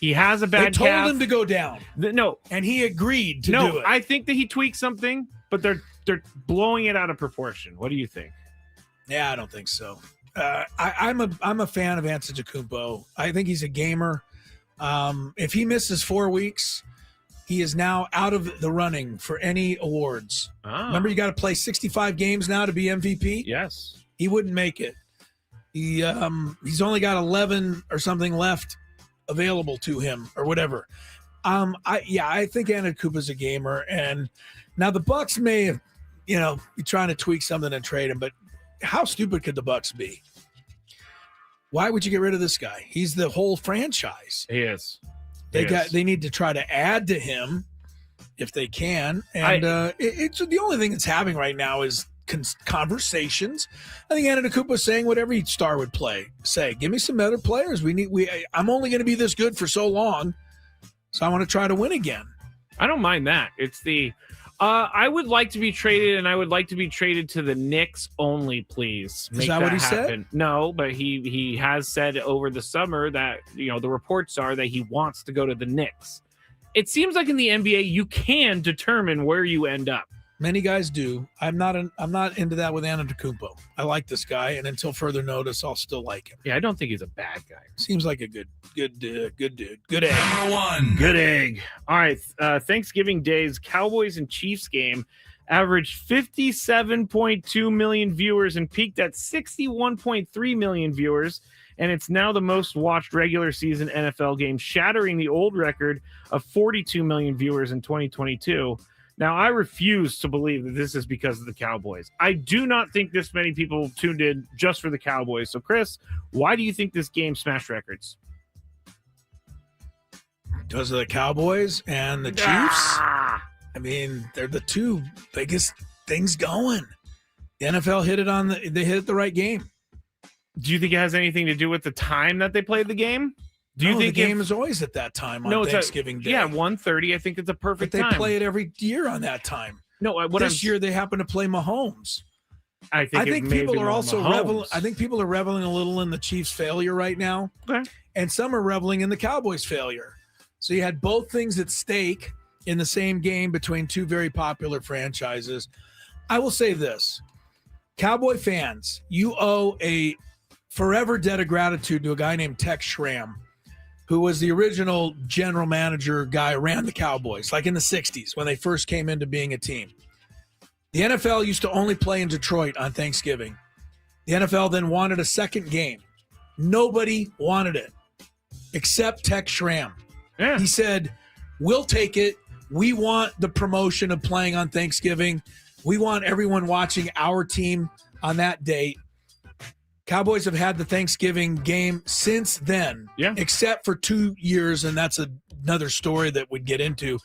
He has a bad calf. They told him to go down. No. And he agreed to do it. I think that he tweaked something, but they're blowing it out of proportion. What do you think? Yeah, I don't think so. I'm a fan of Antetokounmpo. I think he's a gamer. If he misses 4 weeks, he is now out of the running for any awards. Remember, you got to play 65 games now to be MVP? Yes. He wouldn't make it. He's only got 11 or something left available to him or whatever. I think Antetokounmpo's a gamer, and now the Bucks may have, be trying to tweak something and trade him, but how stupid could the Bucks be? Why would you get rid of this guy? He's the whole franchise. He is. They need to try to add to him if they can, and it's the only thing that's happening right now is conversations. I think Antetokounmpo's saying what every star would say. Give me some other players. I'm only going to be this good for so long, so I want to try to win again. I don't mind that. It's I would like to be traded, and I would like to be traded to the Knicks only, please. Is that what he said? No, but he has said over the summer that the reports are that he wants to go to the Knicks. It seems like in the NBA you can determine where you end up. Many guys do. I'm not into that with Antetokounmpo. I like this guy, and until further notice, I'll still like him. Yeah, I don't think he's a bad guy. Seems like a good dude. Good egg. Number 1. Good egg. All right. Thanksgiving Day's Cowboys and Chiefs game averaged 57.2 million viewers and peaked at 61.3 million viewers. And it's now the most watched regular season NFL game, shattering the old record of 42 million viewers in 2022. Now, I refuse to believe that this is because of the Cowboys. I do not think this many people tuned in just for the Cowboys. So, Chris, why do you think this game smashed records? Because of the Cowboys and the Chiefs? I mean, they're the two biggest things going. The NFL they hit the right game. Do you think it has anything to do with the time that they played the game? Do you think the game is always at that time on Thanksgiving Day? Yeah, 1:30. I think it's a perfect time. But they play it every year on that time. No, this year they happen to play Mahomes. I think people are also reveling. I think people are reveling a little in the Chiefs' failure right now, and some are reveling in the Cowboys' failure. So you had both things at stake in the same game between two very popular franchises. I will say this: Cowboy fans, you owe a forever debt of gratitude to a guy named Tex Schramm, who was the original general manager guy, ran the Cowboys, like in the 60s when they first came into being a team. The NFL used to only play in Detroit on Thanksgiving. The NFL then wanted a second game. Nobody wanted it except Tex Schramm. Yeah. He said, we'll take it. We want the promotion of playing on Thanksgiving. We want everyone watching our team on that date. Cowboys have had the Thanksgiving game since then, except for 2 years, and that's another story that we'd get into.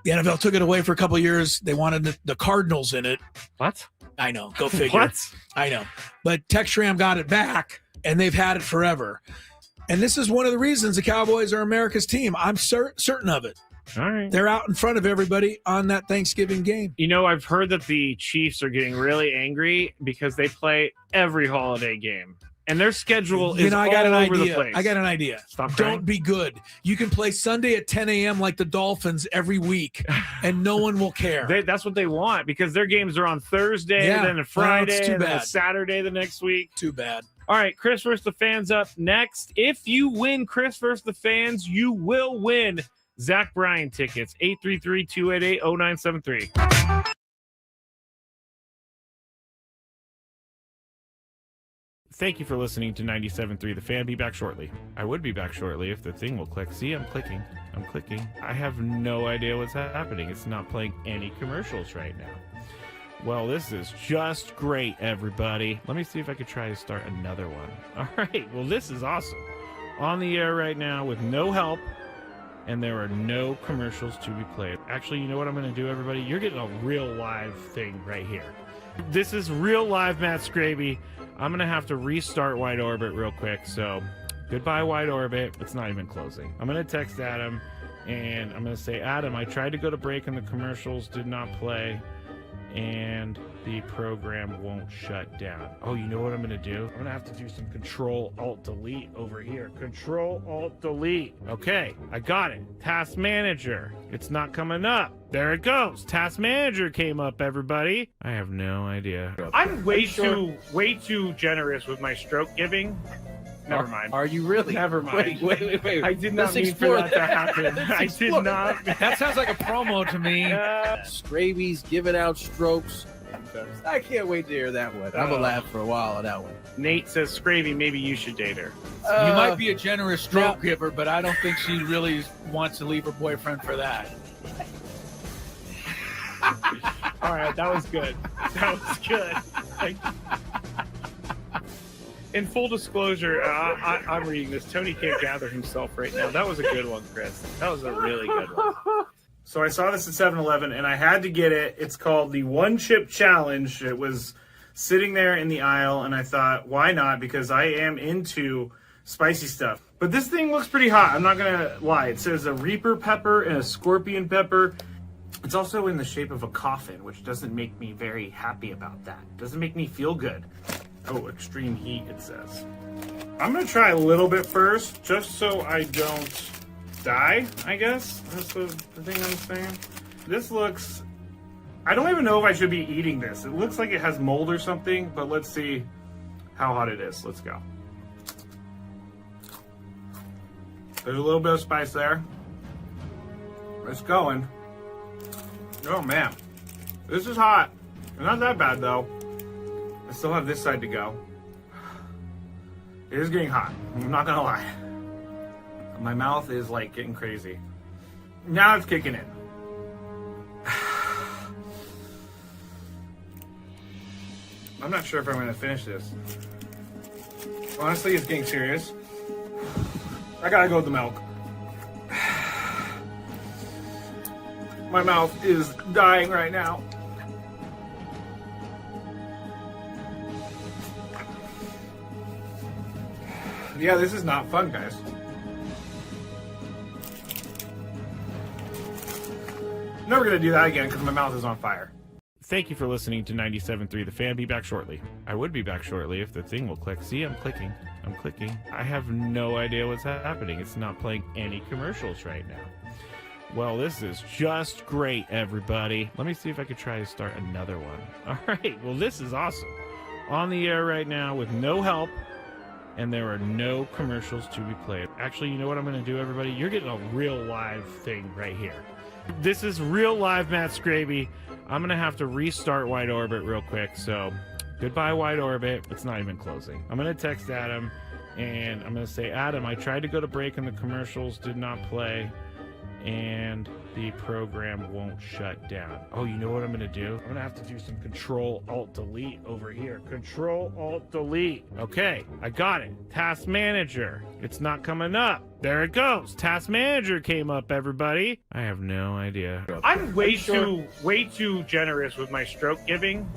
The NFL took it away for a couple of years. They wanted the Cardinals in it. What? I know. Go figure. What? I know. But Tex Schramm got it back, and they've had it forever. And this is one of the reasons the Cowboys are America's team. I'm certain of it. All right. They're out in front of everybody on that Thanksgiving game. You know, I've heard that the Chiefs are getting really angry because they play every holiday game. And their schedule is I got all an over idea. the place. I got an idea. Stop crying. Don't be good. You can play Sunday at 10 a.m. like the Dolphins every week, and no one will care. That's what they want because their games are on Thursday, Yeah. then a Friday, Well, too and then a bad. Saturday the next week. Too bad. All right, Chris versus the Fans up next. If you win Chris versus the Fans, you will win Zach Bryan tickets. 833-288-0973. Thank you for listening to 97.3 The Fan. Be back shortly. I would be back shortly if the thing will click. See, I'm clicking. I have no idea what's happening. It's not playing any commercials right now. Well, this is just great, everybody. Let me see if I could try to start another one. All right. Well, this is awesome. On the air right now with no help, and there are no commercials to be played. Actually, you know what I'm going to do, everybody? You're getting a real live thing right here. This is real live Matt Scraby. I'm going to have to restart Wide Orbit real quick. So goodbye, Wide Orbit. It's not even closing. I'm going to text Adam, and I'm going to say, Adam, I tried to go to break, and the commercials did not play. And the program won't shut down. Oh, you know what I'm going to do? I'm going to have to do some Control-Alt-Delete over here. Control-Alt-Delete. Okay, I got it. Task Manager. It's not coming up. There it goes. Task Manager came up, everybody. I have no idea. I'm way too generous with my stroke giving. Never mind. Are you really? Never mind. Wait. I did not mean for that to happen. I did not. That sounds like a promo to me. Scraby's giving out strokes. I can't wait to hear that one. I'm going to laugh for a while on that one. Nate says, Scravy, maybe you should date her. You might be a generous stroke giver, but I don't think she really wants to leave her boyfriend for that. All right, that was good. In full disclosure, I'm reading this. Tony can't gather himself right now. That was a good one, Chris. That was a really good one. So I saw this at 7-Eleven, and I had to get it. It's called the One Chip Challenge. It was sitting there in the aisle, and I thought, why not? Because I am into spicy stuff. But this thing looks pretty hot. I'm not going to lie. It says a Reaper pepper and a Scorpion pepper. It's also in the shape of a coffin, which doesn't make me very happy about that. It doesn't make me feel good. Oh, extreme heat, it says. I'm going to try a little bit first, just so I don't die, I guess. That's the thing I'm saying. This looks... I don't even know if I should be eating this. It looks like it has mold or something, but let's see how hot it is. Let's go. There's a little bit of spice there. It's going. Oh, man. This is hot. Not that bad, though. I still have this side to go. It is getting hot. I'm not gonna lie. My mouth is like getting crazy. Now it's kicking in. I'm not sure if I'm gonna finish this. Honestly, it's getting serious. I gotta go with the milk. My mouth is dying right now. Yeah, this is not fun, guys. Never gonna do that again because my mouth is on fire. Thank you for listening to 97.3 The Fan. Be back shortly. I would be back shortly if the thing will click. See, I'm clicking. I have no idea what's happening. It's not playing any commercials right now. Well, this is just great, everybody. Let me see if I could try to start another one. All right. Well, this is awesome. On the air right now with no help. And there are no commercials to be played. Actually, you know what I'm going to do, everybody? You're getting a real live thing right here. This is real live Matt Scraby. I'm going to have to restart Wide Orbit real quick. So goodbye, Wide Orbit. It's not even closing. I'm going to text Adam, and I'm going to say, Adam, I tried to go to break, and the commercials did not play. And the program won't shut down. Oh, you know what I'm going to do? I'm going to have to do some Control-Alt-Delete over here. Control-Alt-Delete. Okay, I got it. Task Manager. It's not coming up. There it goes. Task Manager came up, everybody. I have no idea. I'm way too generous with my stroke giving.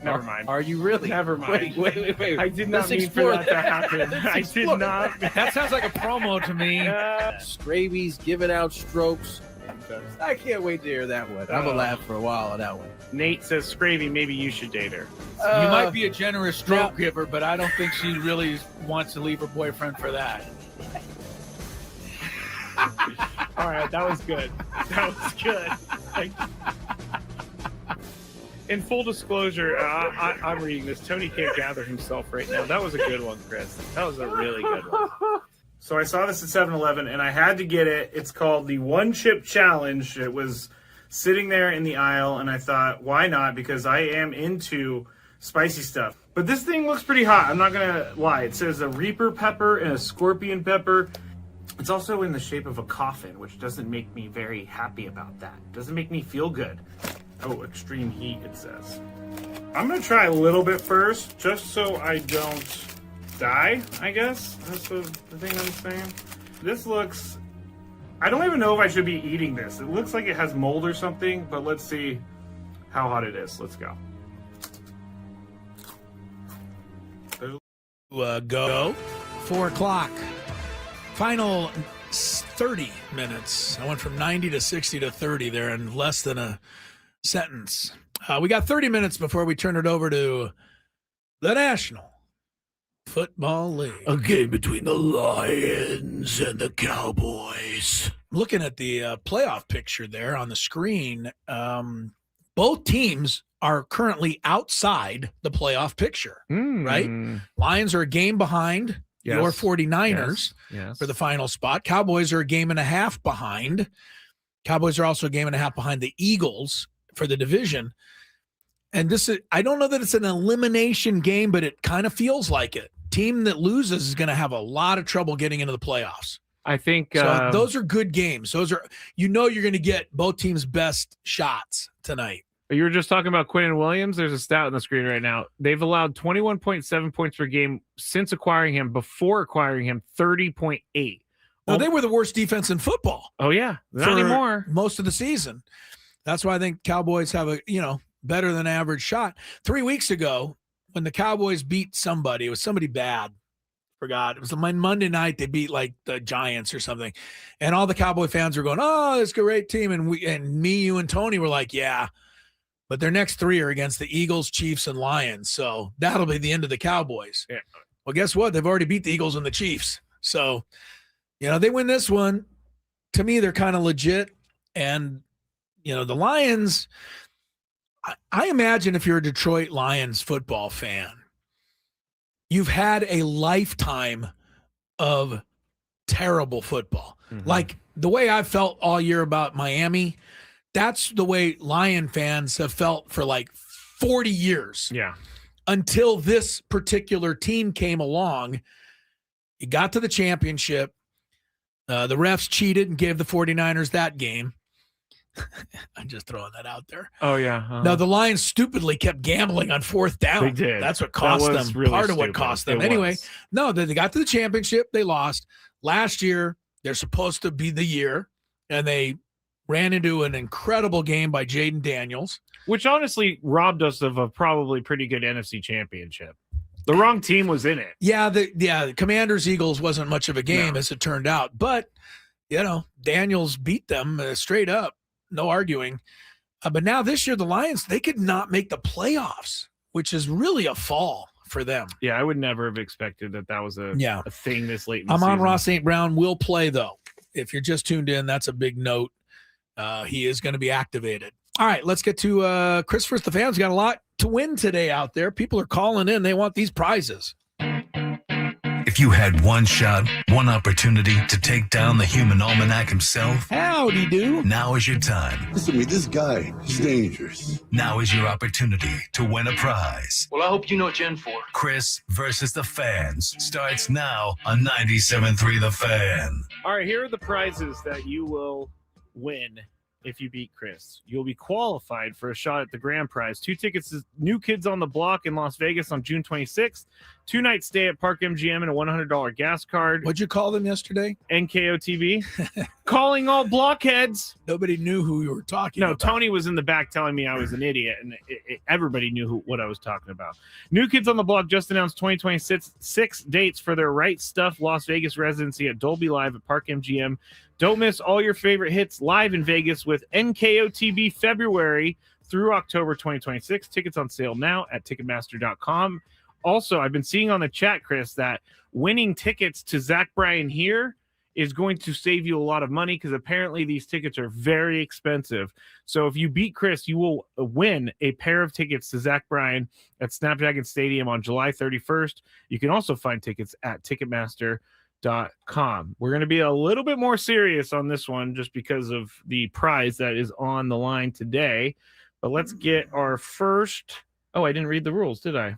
Never mind. Are you really? Never mind. Wait. I did not mean for that to happen. I did not. That sounds like a promo to me. Scraby's giving out strokes. I can't wait to hear that one. I'm gonna laugh for a while on that one. Nate says, Scravy, maybe you should date her. You might be a generous stroke giver, but I don't think she really wants to leave her boyfriend for that. All right, that was good. That was good. In full disclosure, I'm reading this. Tony can't gather himself right now. That was a good one, Chris. That was a really good one. So I saw this at 7-Eleven, and I had to get it. It's called the One Chip Challenge. It was sitting there in the aisle, and I thought, why not? Because I am into spicy stuff. But this thing looks pretty hot. I'm not going to lie. It says a Reaper pepper and a Scorpion pepper. It's also in the shape of a coffin, which doesn't make me very happy about that. It doesn't make me feel good. Oh, extreme heat, it says. I'm going to try a little bit first, just so I don't die, I guess. That's the thing I'm saying. This looks... I don't even know if I should be eating this. It looks like it has mold or something, but let's see how hot it is. Let's go. Go. 4 o'clock. Final 30 minutes. I went from 90 to 60 to 30 there in less than a sentence. We got 30 minutes before we turn it over to the National Football League. A game between the Lions and the Cowboys. Looking at the playoff picture there on the screen, both teams are currently outside the playoff picture, right? Lions are a game behind your 49ers for the final spot. Cowboys are a game and a half behind. Cowboys are also a game and a half behind the Eagles for the division. And this is, I don't know that it's an elimination game, but it kind of feels like it. Team that loses is going to have a lot of trouble getting into the playoffs. I think so those are good games. Those are, you're going to get both teams' best shots tonight. You were just talking about Quinn Williams. There's a stat on the screen right now. They've allowed 21.7 points per game since acquiring him. Before acquiring him, 30.8. Well, they were the worst defense in football. Oh, yeah. Not anymore. Most of the season. That's why I think Cowboys have a, better than average shot. 3 weeks ago, when the Cowboys beat somebody, it was somebody bad. Forgot. It was Monday night. They beat like the Giants or something. And all the Cowboy fans were going, oh, it's a great team. And me, you, and Tony were like, yeah. But their next 3 are against the Eagles, Chiefs, and Lions. So that'll be the end of the Cowboys. Yeah. Well, guess what? They've already beat the Eagles and the Chiefs. So, they win this one. To me, they're kind of legit. And, the Lions, I imagine if you're a Detroit Lions football fan, you've had a lifetime of terrible football. Mm-hmm. Like the way I've felt all year about Miami, that's the way Lion fans have felt for like 40 years. Yeah. Until this particular team came along. It got to the championship. The refs cheated and gave the 49ers that game. I'm just throwing that out there. Oh, yeah. No, the Lions stupidly kept gambling on 4th down. They did. That's what cost them. Really part of stupid. What cost them. Anyway, no, they got to the championship. They lost. Last year, they're supposed to be the year, and they ran into an incredible game by Jaden Daniels. Which honestly robbed us of a probably pretty good NFC championship. The wrong team was in it. Yeah, the Commanders-Eagles wasn't much of a game as it turned out. But, Daniels beat them straight up. No arguing. But now this year, the Lions, they could not make the playoffs, which is really a fall for them. Yeah, I would never have expected that was a thing this late in the season. Amon-Ra St. Brown will play, though. If you're just tuned in, that's a big note. He is going to be activated. All right, let's get to Chris First. The fans got a lot to win today out there. People are calling in. They want these prizes. If you had one shot, one opportunity to take down the human almanac himself, howdy do. Now is your time. Listen to me, this guy is dangerous. Now is your opportunity to win a prize. Well, I hope you know what you're in for. Chris versus the fans starts now on 97.3 The Fan. All right, here are the prizes that you will win if you beat Chris. You'll be qualified for a shot at the grand prize. 2 tickets to New Kids on the Block in Las Vegas on June 26th. 2-night stay at Park MGM and a $100 gas card. What'd you call them yesterday? NKOTB. Calling all blockheads. Nobody knew who you were talking about. No, Tony was in the back telling me I was an idiot, and everybody knew what I was talking about. New Kids on the Block just announced 2026 dates for their Right Stuff Las Vegas residency at Dolby Live at Park MGM. Don't miss all your favorite hits live in Vegas with NKOTB February through October 2026. Tickets on sale now at Ticketmaster.com. Also, I've been seeing on the chat, Chris, that winning tickets to Zach Bryan here is going to save you a lot of money because apparently these tickets are very expensive. So if you beat Chris, you will win a pair of tickets to Zach Bryan at Snapdragon Stadium on July 31st. You can also find tickets at Ticketmaster.com. We're going to be a little bit more serious on this one just because of the prize that is on the line today. But let's get our first. Oh, I didn't read the rules, did I?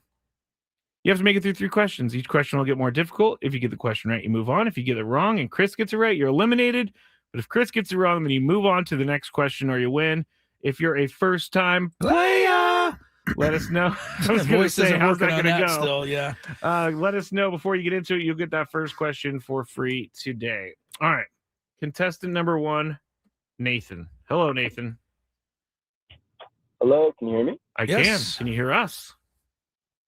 You have to make it through 3 questions. Each question will get more difficult. If you get the question right, you move on. If you get it wrong and Chris gets it right, you're eliminated. But if Chris gets it wrong, then you move on to the next question or you win. If you're a first-time player, let us know. I was going to say, how's that going to go? Still, yeah. Let us know before you get into it. You'll get that first question for free today. All right. Contestant number 1, Nathan. Hello, Nathan. Hello, can you hear me? I can. Can you hear us?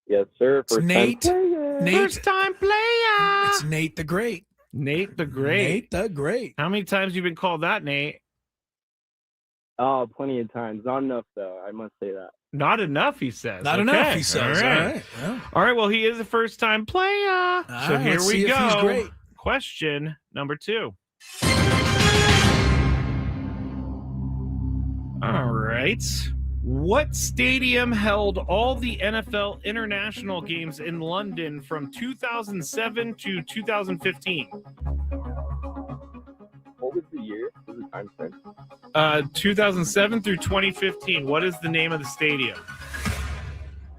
Yes, sir. It's Nate. First time player. It's Nate the Great. Nate the Great. Nate the Great. How many times have you been called that, Nate? Oh, plenty of times. Not enough, though. I must say that. Not enough, he says. Not enough, he says. All right. Well. All right. Well, he is a first-time player. So here we go. He's great. Question number 2. All right. What stadium held all the NFL international games in London from 2007 to 2015? What was the year? What was the time frame? 2007 through 2015. What is the name of the stadium?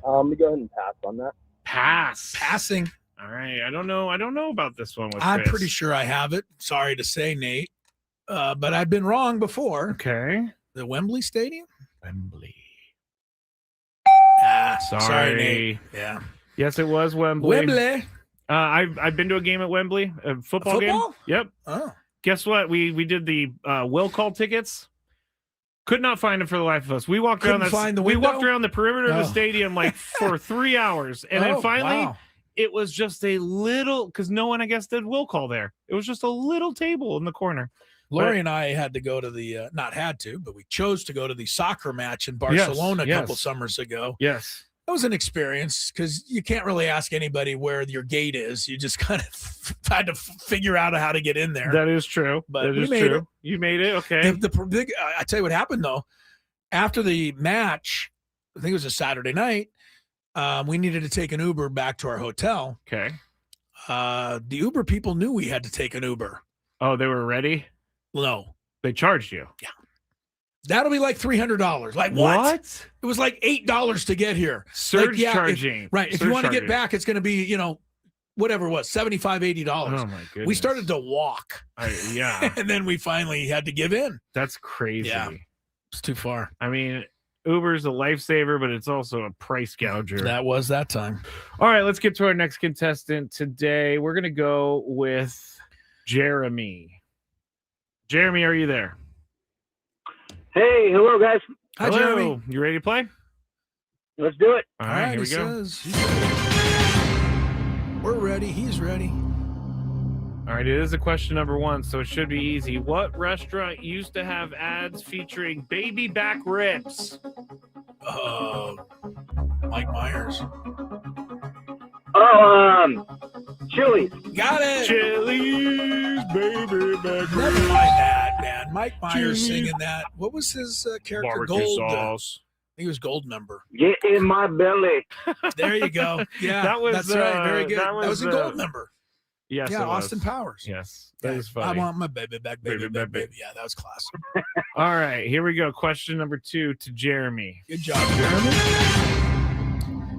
Let me go ahead and pass on that. Pass. Passing. All right. I don't know about this one with I'm Chris. pretty sure I have it. Sorry to say, Nate. But I've been wrong before. Okay. The Wembley Stadium? Wembley. Sorry, Nate. Yeah. Yes, it was Wembley. Wembley. I've been to a game at Wembley, a football game. Yep. Oh. Guess what? We did the will call tickets. Could not find them for the life of us. We walked around we walked around the perimeter of the stadium like for 3 hours, and then finally it was just a little because no one I guess did will call there. It was just a little table in the corner. Lori and I had to go to the not had to, but we chose to go to the soccer match in Barcelona a couple summers ago. Yes. That was an experience because you can't really ask anybody where your gate is. You just kind of had to figure out how to get in there. That is true. But we made it. You made it. Okay. I tell you what happened, though. After the match, I think it was a Saturday night, we needed to take an Uber back to our hotel. Okay. The Uber people knew we had to take an Uber. Oh, they were ready? No. They charged you? Yeah. That'll be like $300. Like what? It was like $8 to get here. Surge charging. If you want to get back, it's going to be, whatever it was, $75, $80. Oh my goodness. We started to walk. Yeah. And then we finally had to give in. That's crazy. Yeah. It's too far. I mean, Uber's a lifesaver, but it's also a price gouger. That was that time. All right, let's get to our next contestant today. We're going to go with Jeremy. Jeremy, are you there? Hey, hello, guys. Hi, Jeremy. You ready to play? Let's do it. All right, here we go. We're ready. He's ready. All right, it is a question number 1, so it should be easy. What restaurant used to have ads featuring baby back ribs? Mike Myers. Chili's. Got it. Chili's, baby back Never ribs. mind that, man. Mike Myers singing that. What was his character? Barbecue Gold. sauce. He was Gold Member. Get in my belly. There you go. Yeah, that's right. Very good. That was a Gold Member. Yes, yeah, it was. Austin Powers. Yes, that is funny. I want my baby back, baby back, baby. Yeah, that was classic. All right, here we go. Question number 2 to Jeremy. Good job, Jeremy.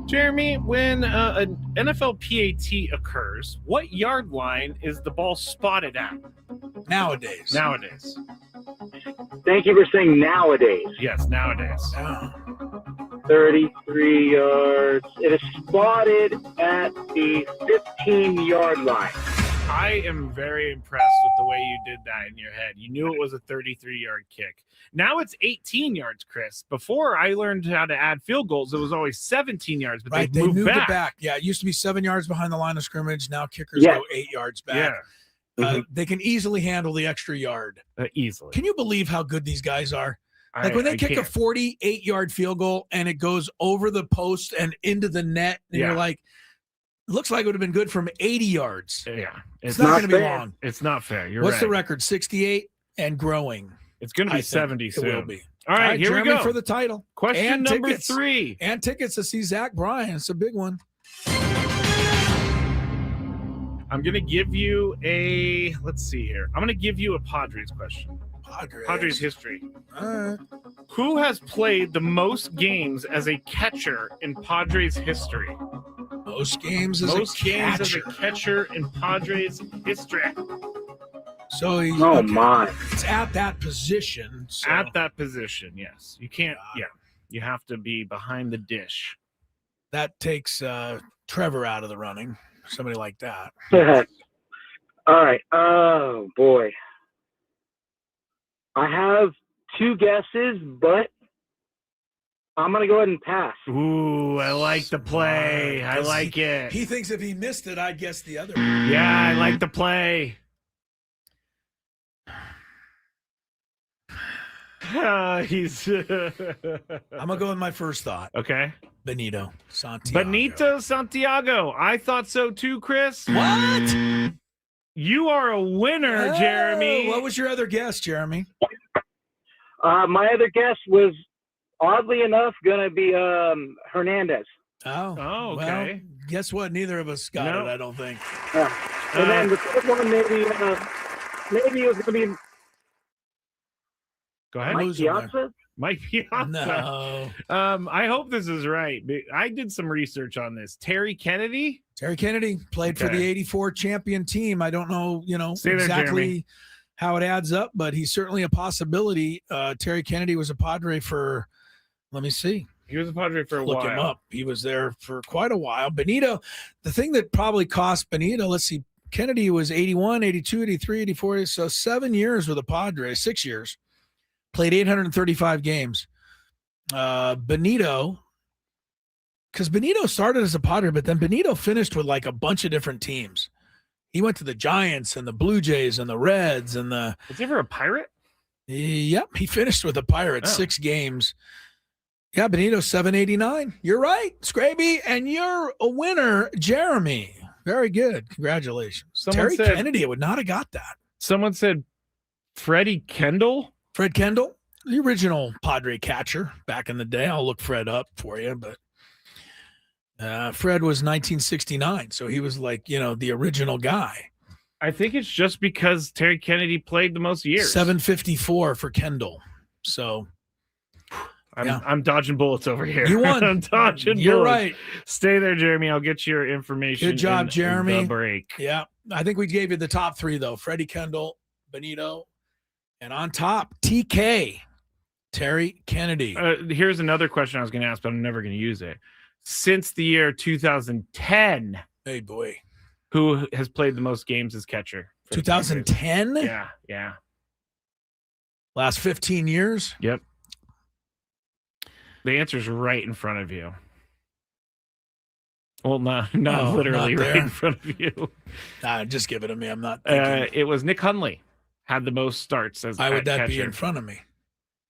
Jeremy, when an NFL PAT occurs, what yard line is the ball spotted at? Nowadays. Thank you for saying nowadays. Yes, nowadays. 33 yards. It is spotted at the 15-yard line. I am very impressed with the way you did that in your head. You knew it was a 33-yard kick. Now it's 18 yards, Chris. Before I learned how to add field goals, it was always 17 yards, but right, they moved it back. back. Yeah, it used to be 7 yards behind the line of scrimmage. Now kickers go 8 yards back. Yeah. They can easily handle the extra yard. Easily. Can you believe how good these guys are? Like when they kick a 48-yard field goal and it goes over the post and into the net, and you're like, looks like it would have been good from 80 yards. Yeah. It's not going to be long. It's not fair. You're What's right. the record? 68 and growing. It's going to be 70 soon. It will be. All right, here Jeremy we go. for the title. Question and number tickets. 3. And tickets to see Zach Bryan. It's a big one. I'm going to give you let's see here. I'm going to give you a Padres question. Padres history. All right. Who has played the most games as a catcher in Padres history? Most games as a catcher in Padres history. So he's, my. It's at that position. So. At that position, yes. You can't, you have to be behind the dish. That takes Trevor out of the running. Somebody like that. All right. Oh, boy. I have 2 guesses, but I'm going to go ahead and pass. Ooh, I like the play. I like it. He thinks if he missed it, I'd guess the other. Yeah, I like the play. He's. I'm gonna go with my first thought. Okay. Benito Santiago. Benito Santiago. I thought so too, Chris. What? You are a winner, Jeremy. What was your other guess, Jeremy? My other guess was, oddly enough, going to be Hernandez. Oh, okay. Well, guess what? Neither of us got it, I don't think. And then the third one, maybe it was going to be Go ahead. Mike Piazza? Mike Piazza. No. I hope this is right. I did some research on this. Terry Kennedy? Terry Kennedy played for the 84 champion team. I don't know, exactly how it adds up, but he's certainly a possibility. Terry Kennedy was a Padre for, let me see. He was a Padre for a while. Look him up. He was there for quite a while. Benito, the thing that probably cost Benito, let's see, Kennedy was 81, 82, 83, 84. So 7 years with the Padres, 6 years. Played 835 games. Benito, because Benito started as a Padre, but then Benito finished with like a bunch of different teams. He went to the Giants and the Blue Jays and the Reds and the. Was he ever a Pirate? Yep, he finished with the Pirates, 6 games. Yeah, Benito 789. You're right, Scraby, and you're a winner, Jeremy. Very good. Congratulations. Terry Kennedy would not have got that. Someone said Freddie Kendall. Fred Kendall, the original Padre catcher back in the day. I'll look Fred up for you, but Fred was 1969, so he was like, the original guy. I think it's just because Terry Kennedy played the most years. 754 for Kendall. So I'm dodging bullets over here. You won. I'm dodging You're bullets. right. Stay there, Jeremy. I'll get your information. Good job, Jeremy. The break. Yeah. I think we gave you the top 3, though. Freddie Kendall, Benito, and on top, TK, Terry Kennedy. Here's another question I was going to ask, but I'm never going to use it. Since the year 2010, hey boy, who has played the most games as catcher? 2010? Yeah. Last 15 years? Yep. The answer's right in front of you. Well, not literally right in front of you. Just give it to me. I'm not thinking. It was Nick Hundley. Had the most starts as why would that catcher. be in front of me?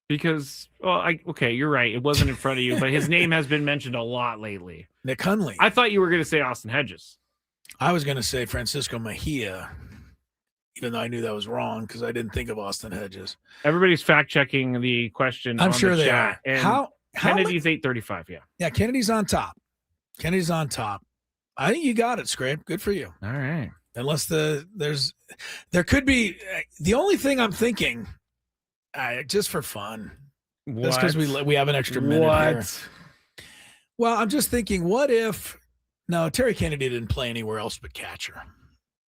Because, you're right. It wasn't in front of you, but his name has been mentioned a lot lately. Nick Hundley. I thought you were going to say Austin Hedges. I was going to say Francisco Mejia, even though I knew that was wrong because I didn't think of Austin Hedges. Everybody's fact checking the question. I'm on sure the they chat. are. And How Kennedy's 835. Yeah. Yeah, Kennedy's on top. I think you got it, Scrape. Good for you. All right. Unless there could be the only thing I'm thinking, just for fun, just because we have an extra minute here. Well, I'm just thinking, what if? No, Terry Kennedy didn't play anywhere else but catcher.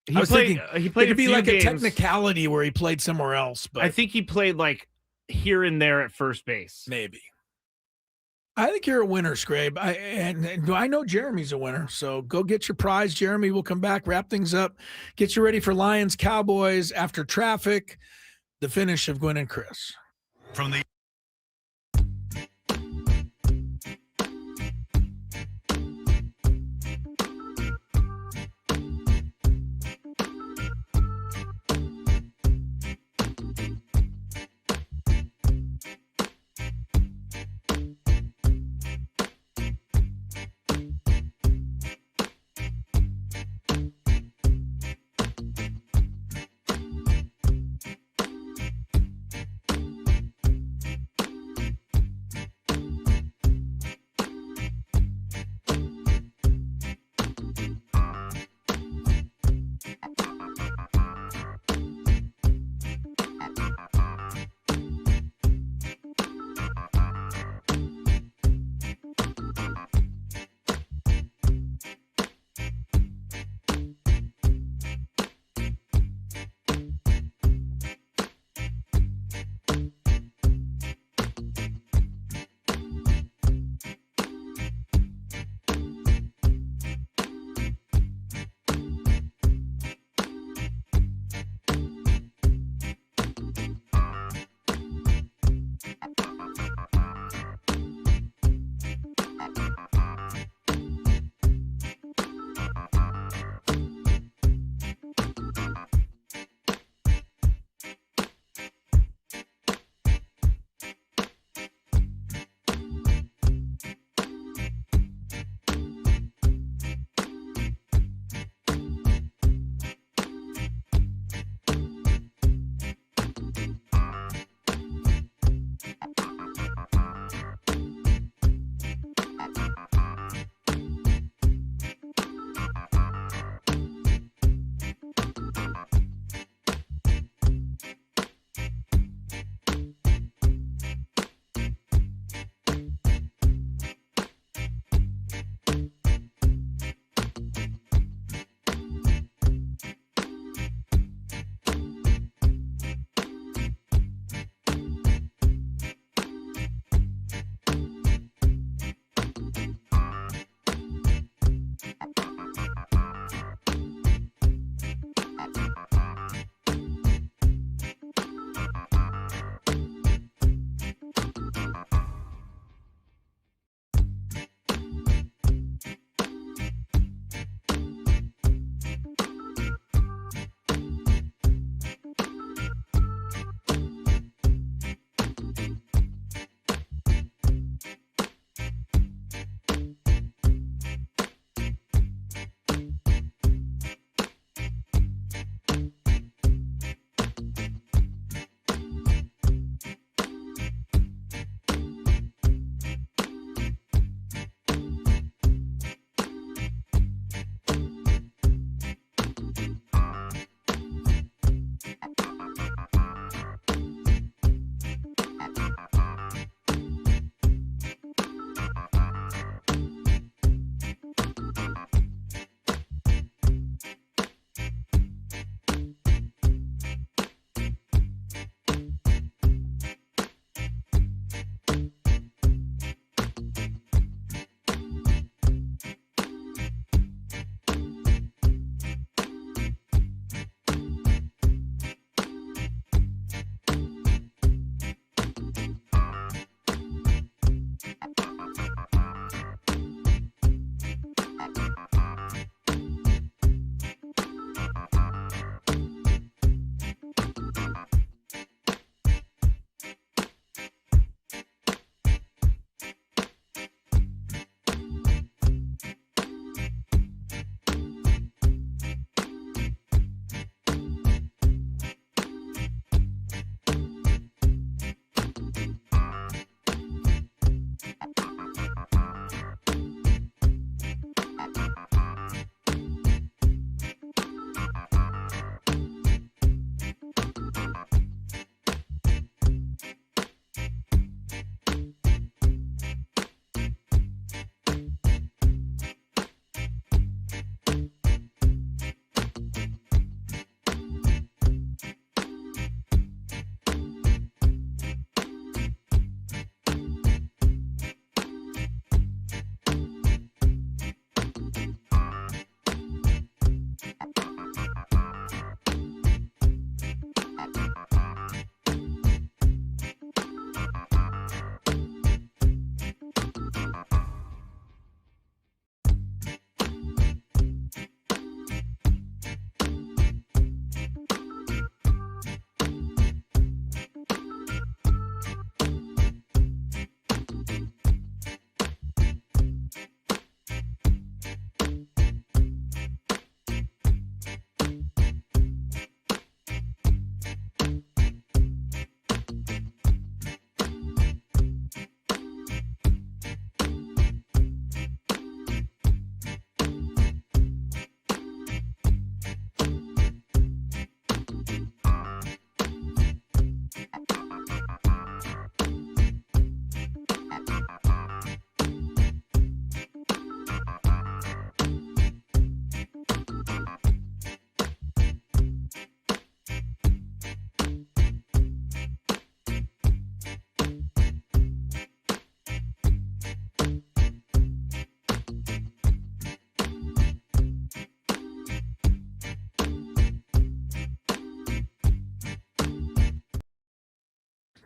He played. It could be like a technicality where he played somewhere else, but I think he played like here and there at first base. Maybe. I think you're a winner, Scrape. And I know Jeremy's a winner. So go get your prize. Jeremy will come back, wrap things up, get you ready for Lions Cowboys after traffic, the finish of Gwynn and Chris. From the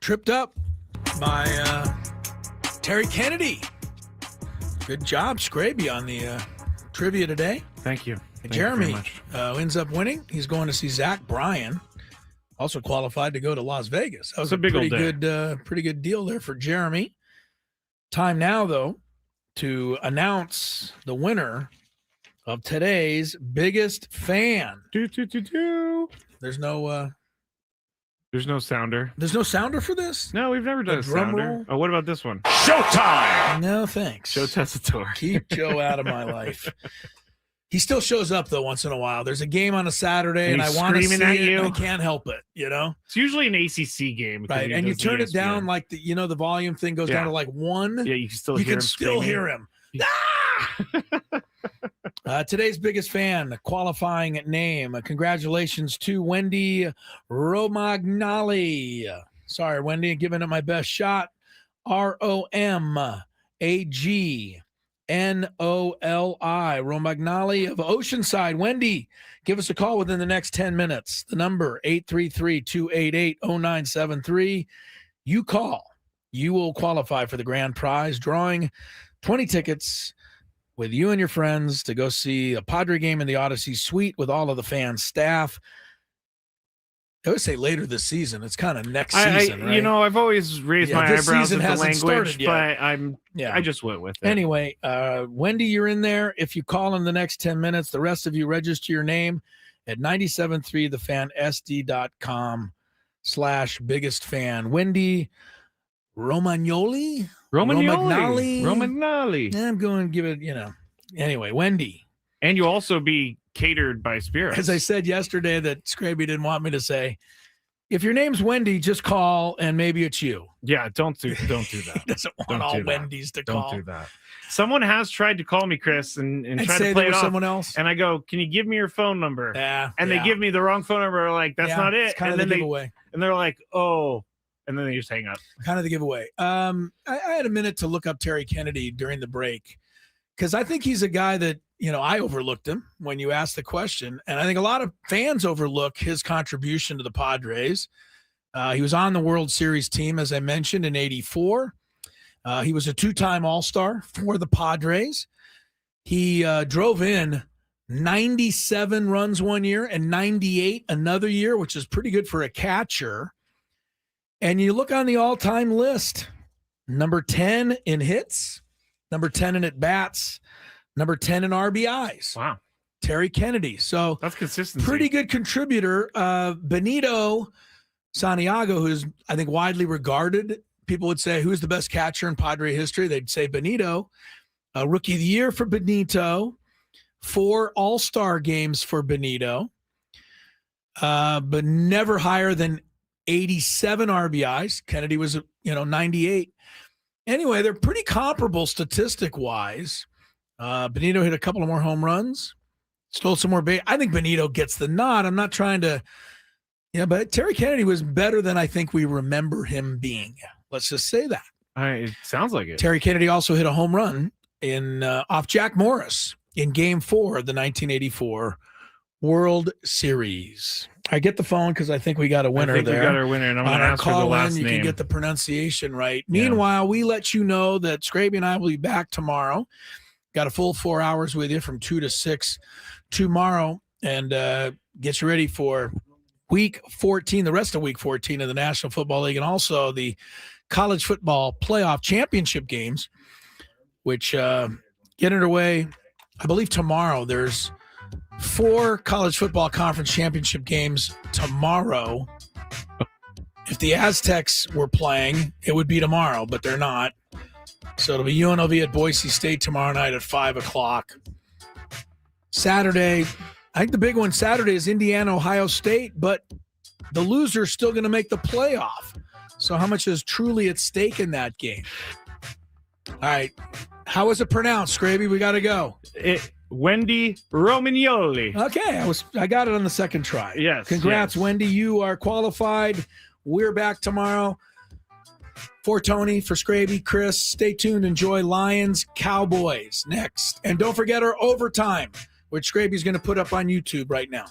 tripped up by Terry Kennedy. Good job, Scraby, on the trivia today. Thank you. Jeremy ends up winning. He's going to see Zach Bryan, also qualified to go to Las Vegas. That was a big pretty old day. pretty good deal there for Jeremy. Time now, though, to announce the winner of today's biggest fan. There's no sounder. There's no sounder for this? No, we've never done a drum sounder. roll? Oh, what about this one? Showtime! No, thanks. Show Tessitore. Keep Joe out of my life. He still shows up, though, once in a while. There's a game on a Saturday, and I he's want to see screaming at it, you. and I can't help it, It's usually an ACC game. because Right, he and you does turn it ESPN. down like the volume thing goes down to like 1. Yeah, you can still You hear can him still screaming. hear him. Today's biggest fan, qualifying name. Congratulations to Wendy Romagnoli. Sorry, Wendy, giving it my best shot. Romagnoli, Romagnoli of Oceanside. Wendy, give us a call within the next 10 minutes. The number 833-288-0973. You call. You will qualify for the grand prize, drawing 20 tickets with you and your friends to go see a Padre game in the Odyssey Suite with all of the fan staff. I would say later this season. It's kind of next season, right? I've always raised my this eyebrows season at the hasn't language, started yet. but I just went with it. Anyway, Wendy, you're in there. If you call in the next 10 minutes, the rest of you register your name at 973thefansd.com/biggest fan. Wendy Romagnoli? Romagnoli. I'm going to give it, Anyway, Wendy. And you also be catered by spirits. As I said yesterday that Scraby didn't want me to say, if your name's Wendy, just call and maybe it's you. Yeah, don't do that. He doesn't want all Wendy's to call. Don't do that. Someone has tried to call me, Chris, and tried say to play there it was off. And else. And I go, can you give me your phone number? Yeah. And they give me the wrong phone number. Like, that's not it. It's kind and of then the giveaway. And they're like, oh. And then they just hang up. Kind of the giveaway. I had a minute to look up Terry Kennedy during the break because I think he's a guy that, I overlooked him when you asked the question. And I think a lot of fans overlook his contribution to the Padres. He was on the World Series team, as I mentioned, in '84. He was a 2-time All-Star for the Padres. He drove in 97 runs one year and 98 another year, which is pretty good for a catcher. And you look on the all-time list, number 10 in hits, number 10 in at-bats, number 10 in RBIs. Wow. Terry Kennedy. So that's consistency. Pretty good contributor. Benito Santiago, who's, I think, widely regarded. People would say, who's the best catcher in Padre history? They'd say Benito. Rookie of the year for Benito. 4 all-star games for Benito. But never higher than 87 RBIs. Kennedy was, 98. Anyway, they're pretty comparable statistic-wise. Benito hit a couple of more home runs, stole some more base. I think Benito gets the nod. I'm not trying to, but Terry Kennedy was better than I think we remember him being. Let's just say that. It sounds like it. Terry Kennedy also hit a home run in off Jack Morris in Game 4 of the 1984 World Series. I get the phone because I think we got a winner there. We got our winner, and I'm going to ask for the last you name. can get the pronunciation right. Meanwhile, we let you know that Scraby and I will be back tomorrow. Got a full 4 hours with you from 2 to 6 tomorrow, and get you ready for Week 14, the rest of Week 14 of the National Football League, and also the College Football Playoff Championship games, which get underway, I believe, tomorrow. There's 4 College Football Conference Championship games tomorrow. If the Aztecs were playing, it would be tomorrow, but they're not. So it'll be UNLV at Boise State tomorrow night at 5 o'clock. Saturday, I think the big one Saturday is Indiana, Ohio State, but the loser's still going to make the playoff. So how much is truly at stake in that game? All right. How is it pronounced, Scraby? We got to go. Wendy Romagnoli. Okay, I got it on the second try. Yes. Congrats, yes. Wendy. You are qualified. We're back tomorrow. For Tony, for Scraby, Chris, stay tuned. Enjoy Lions, Cowboys next. And don't forget our overtime, which Scraby's going to put up on YouTube right now.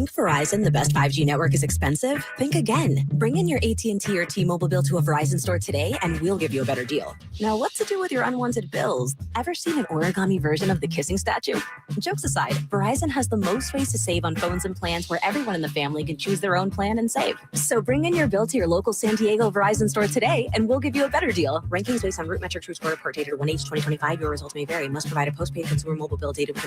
Think Verizon, the best 5G network, is expensive? Think again. Bring in your AT&T or T-Mobile bill to a Verizon store today and we'll give you a better deal. Now, what to do with your unwanted bills? Ever seen an origami version of the kissing statue? Jokes aside, Verizon has the most ways to save on phones and plans where everyone in the family can choose their own plan and save. So bring in your bill to your local San Diego Verizon store today and we'll give you a better deal. Rankings based on root metric true score report dated 1H 2025. Your results may vary. Must provide a postpaid consumer mobile bill dated within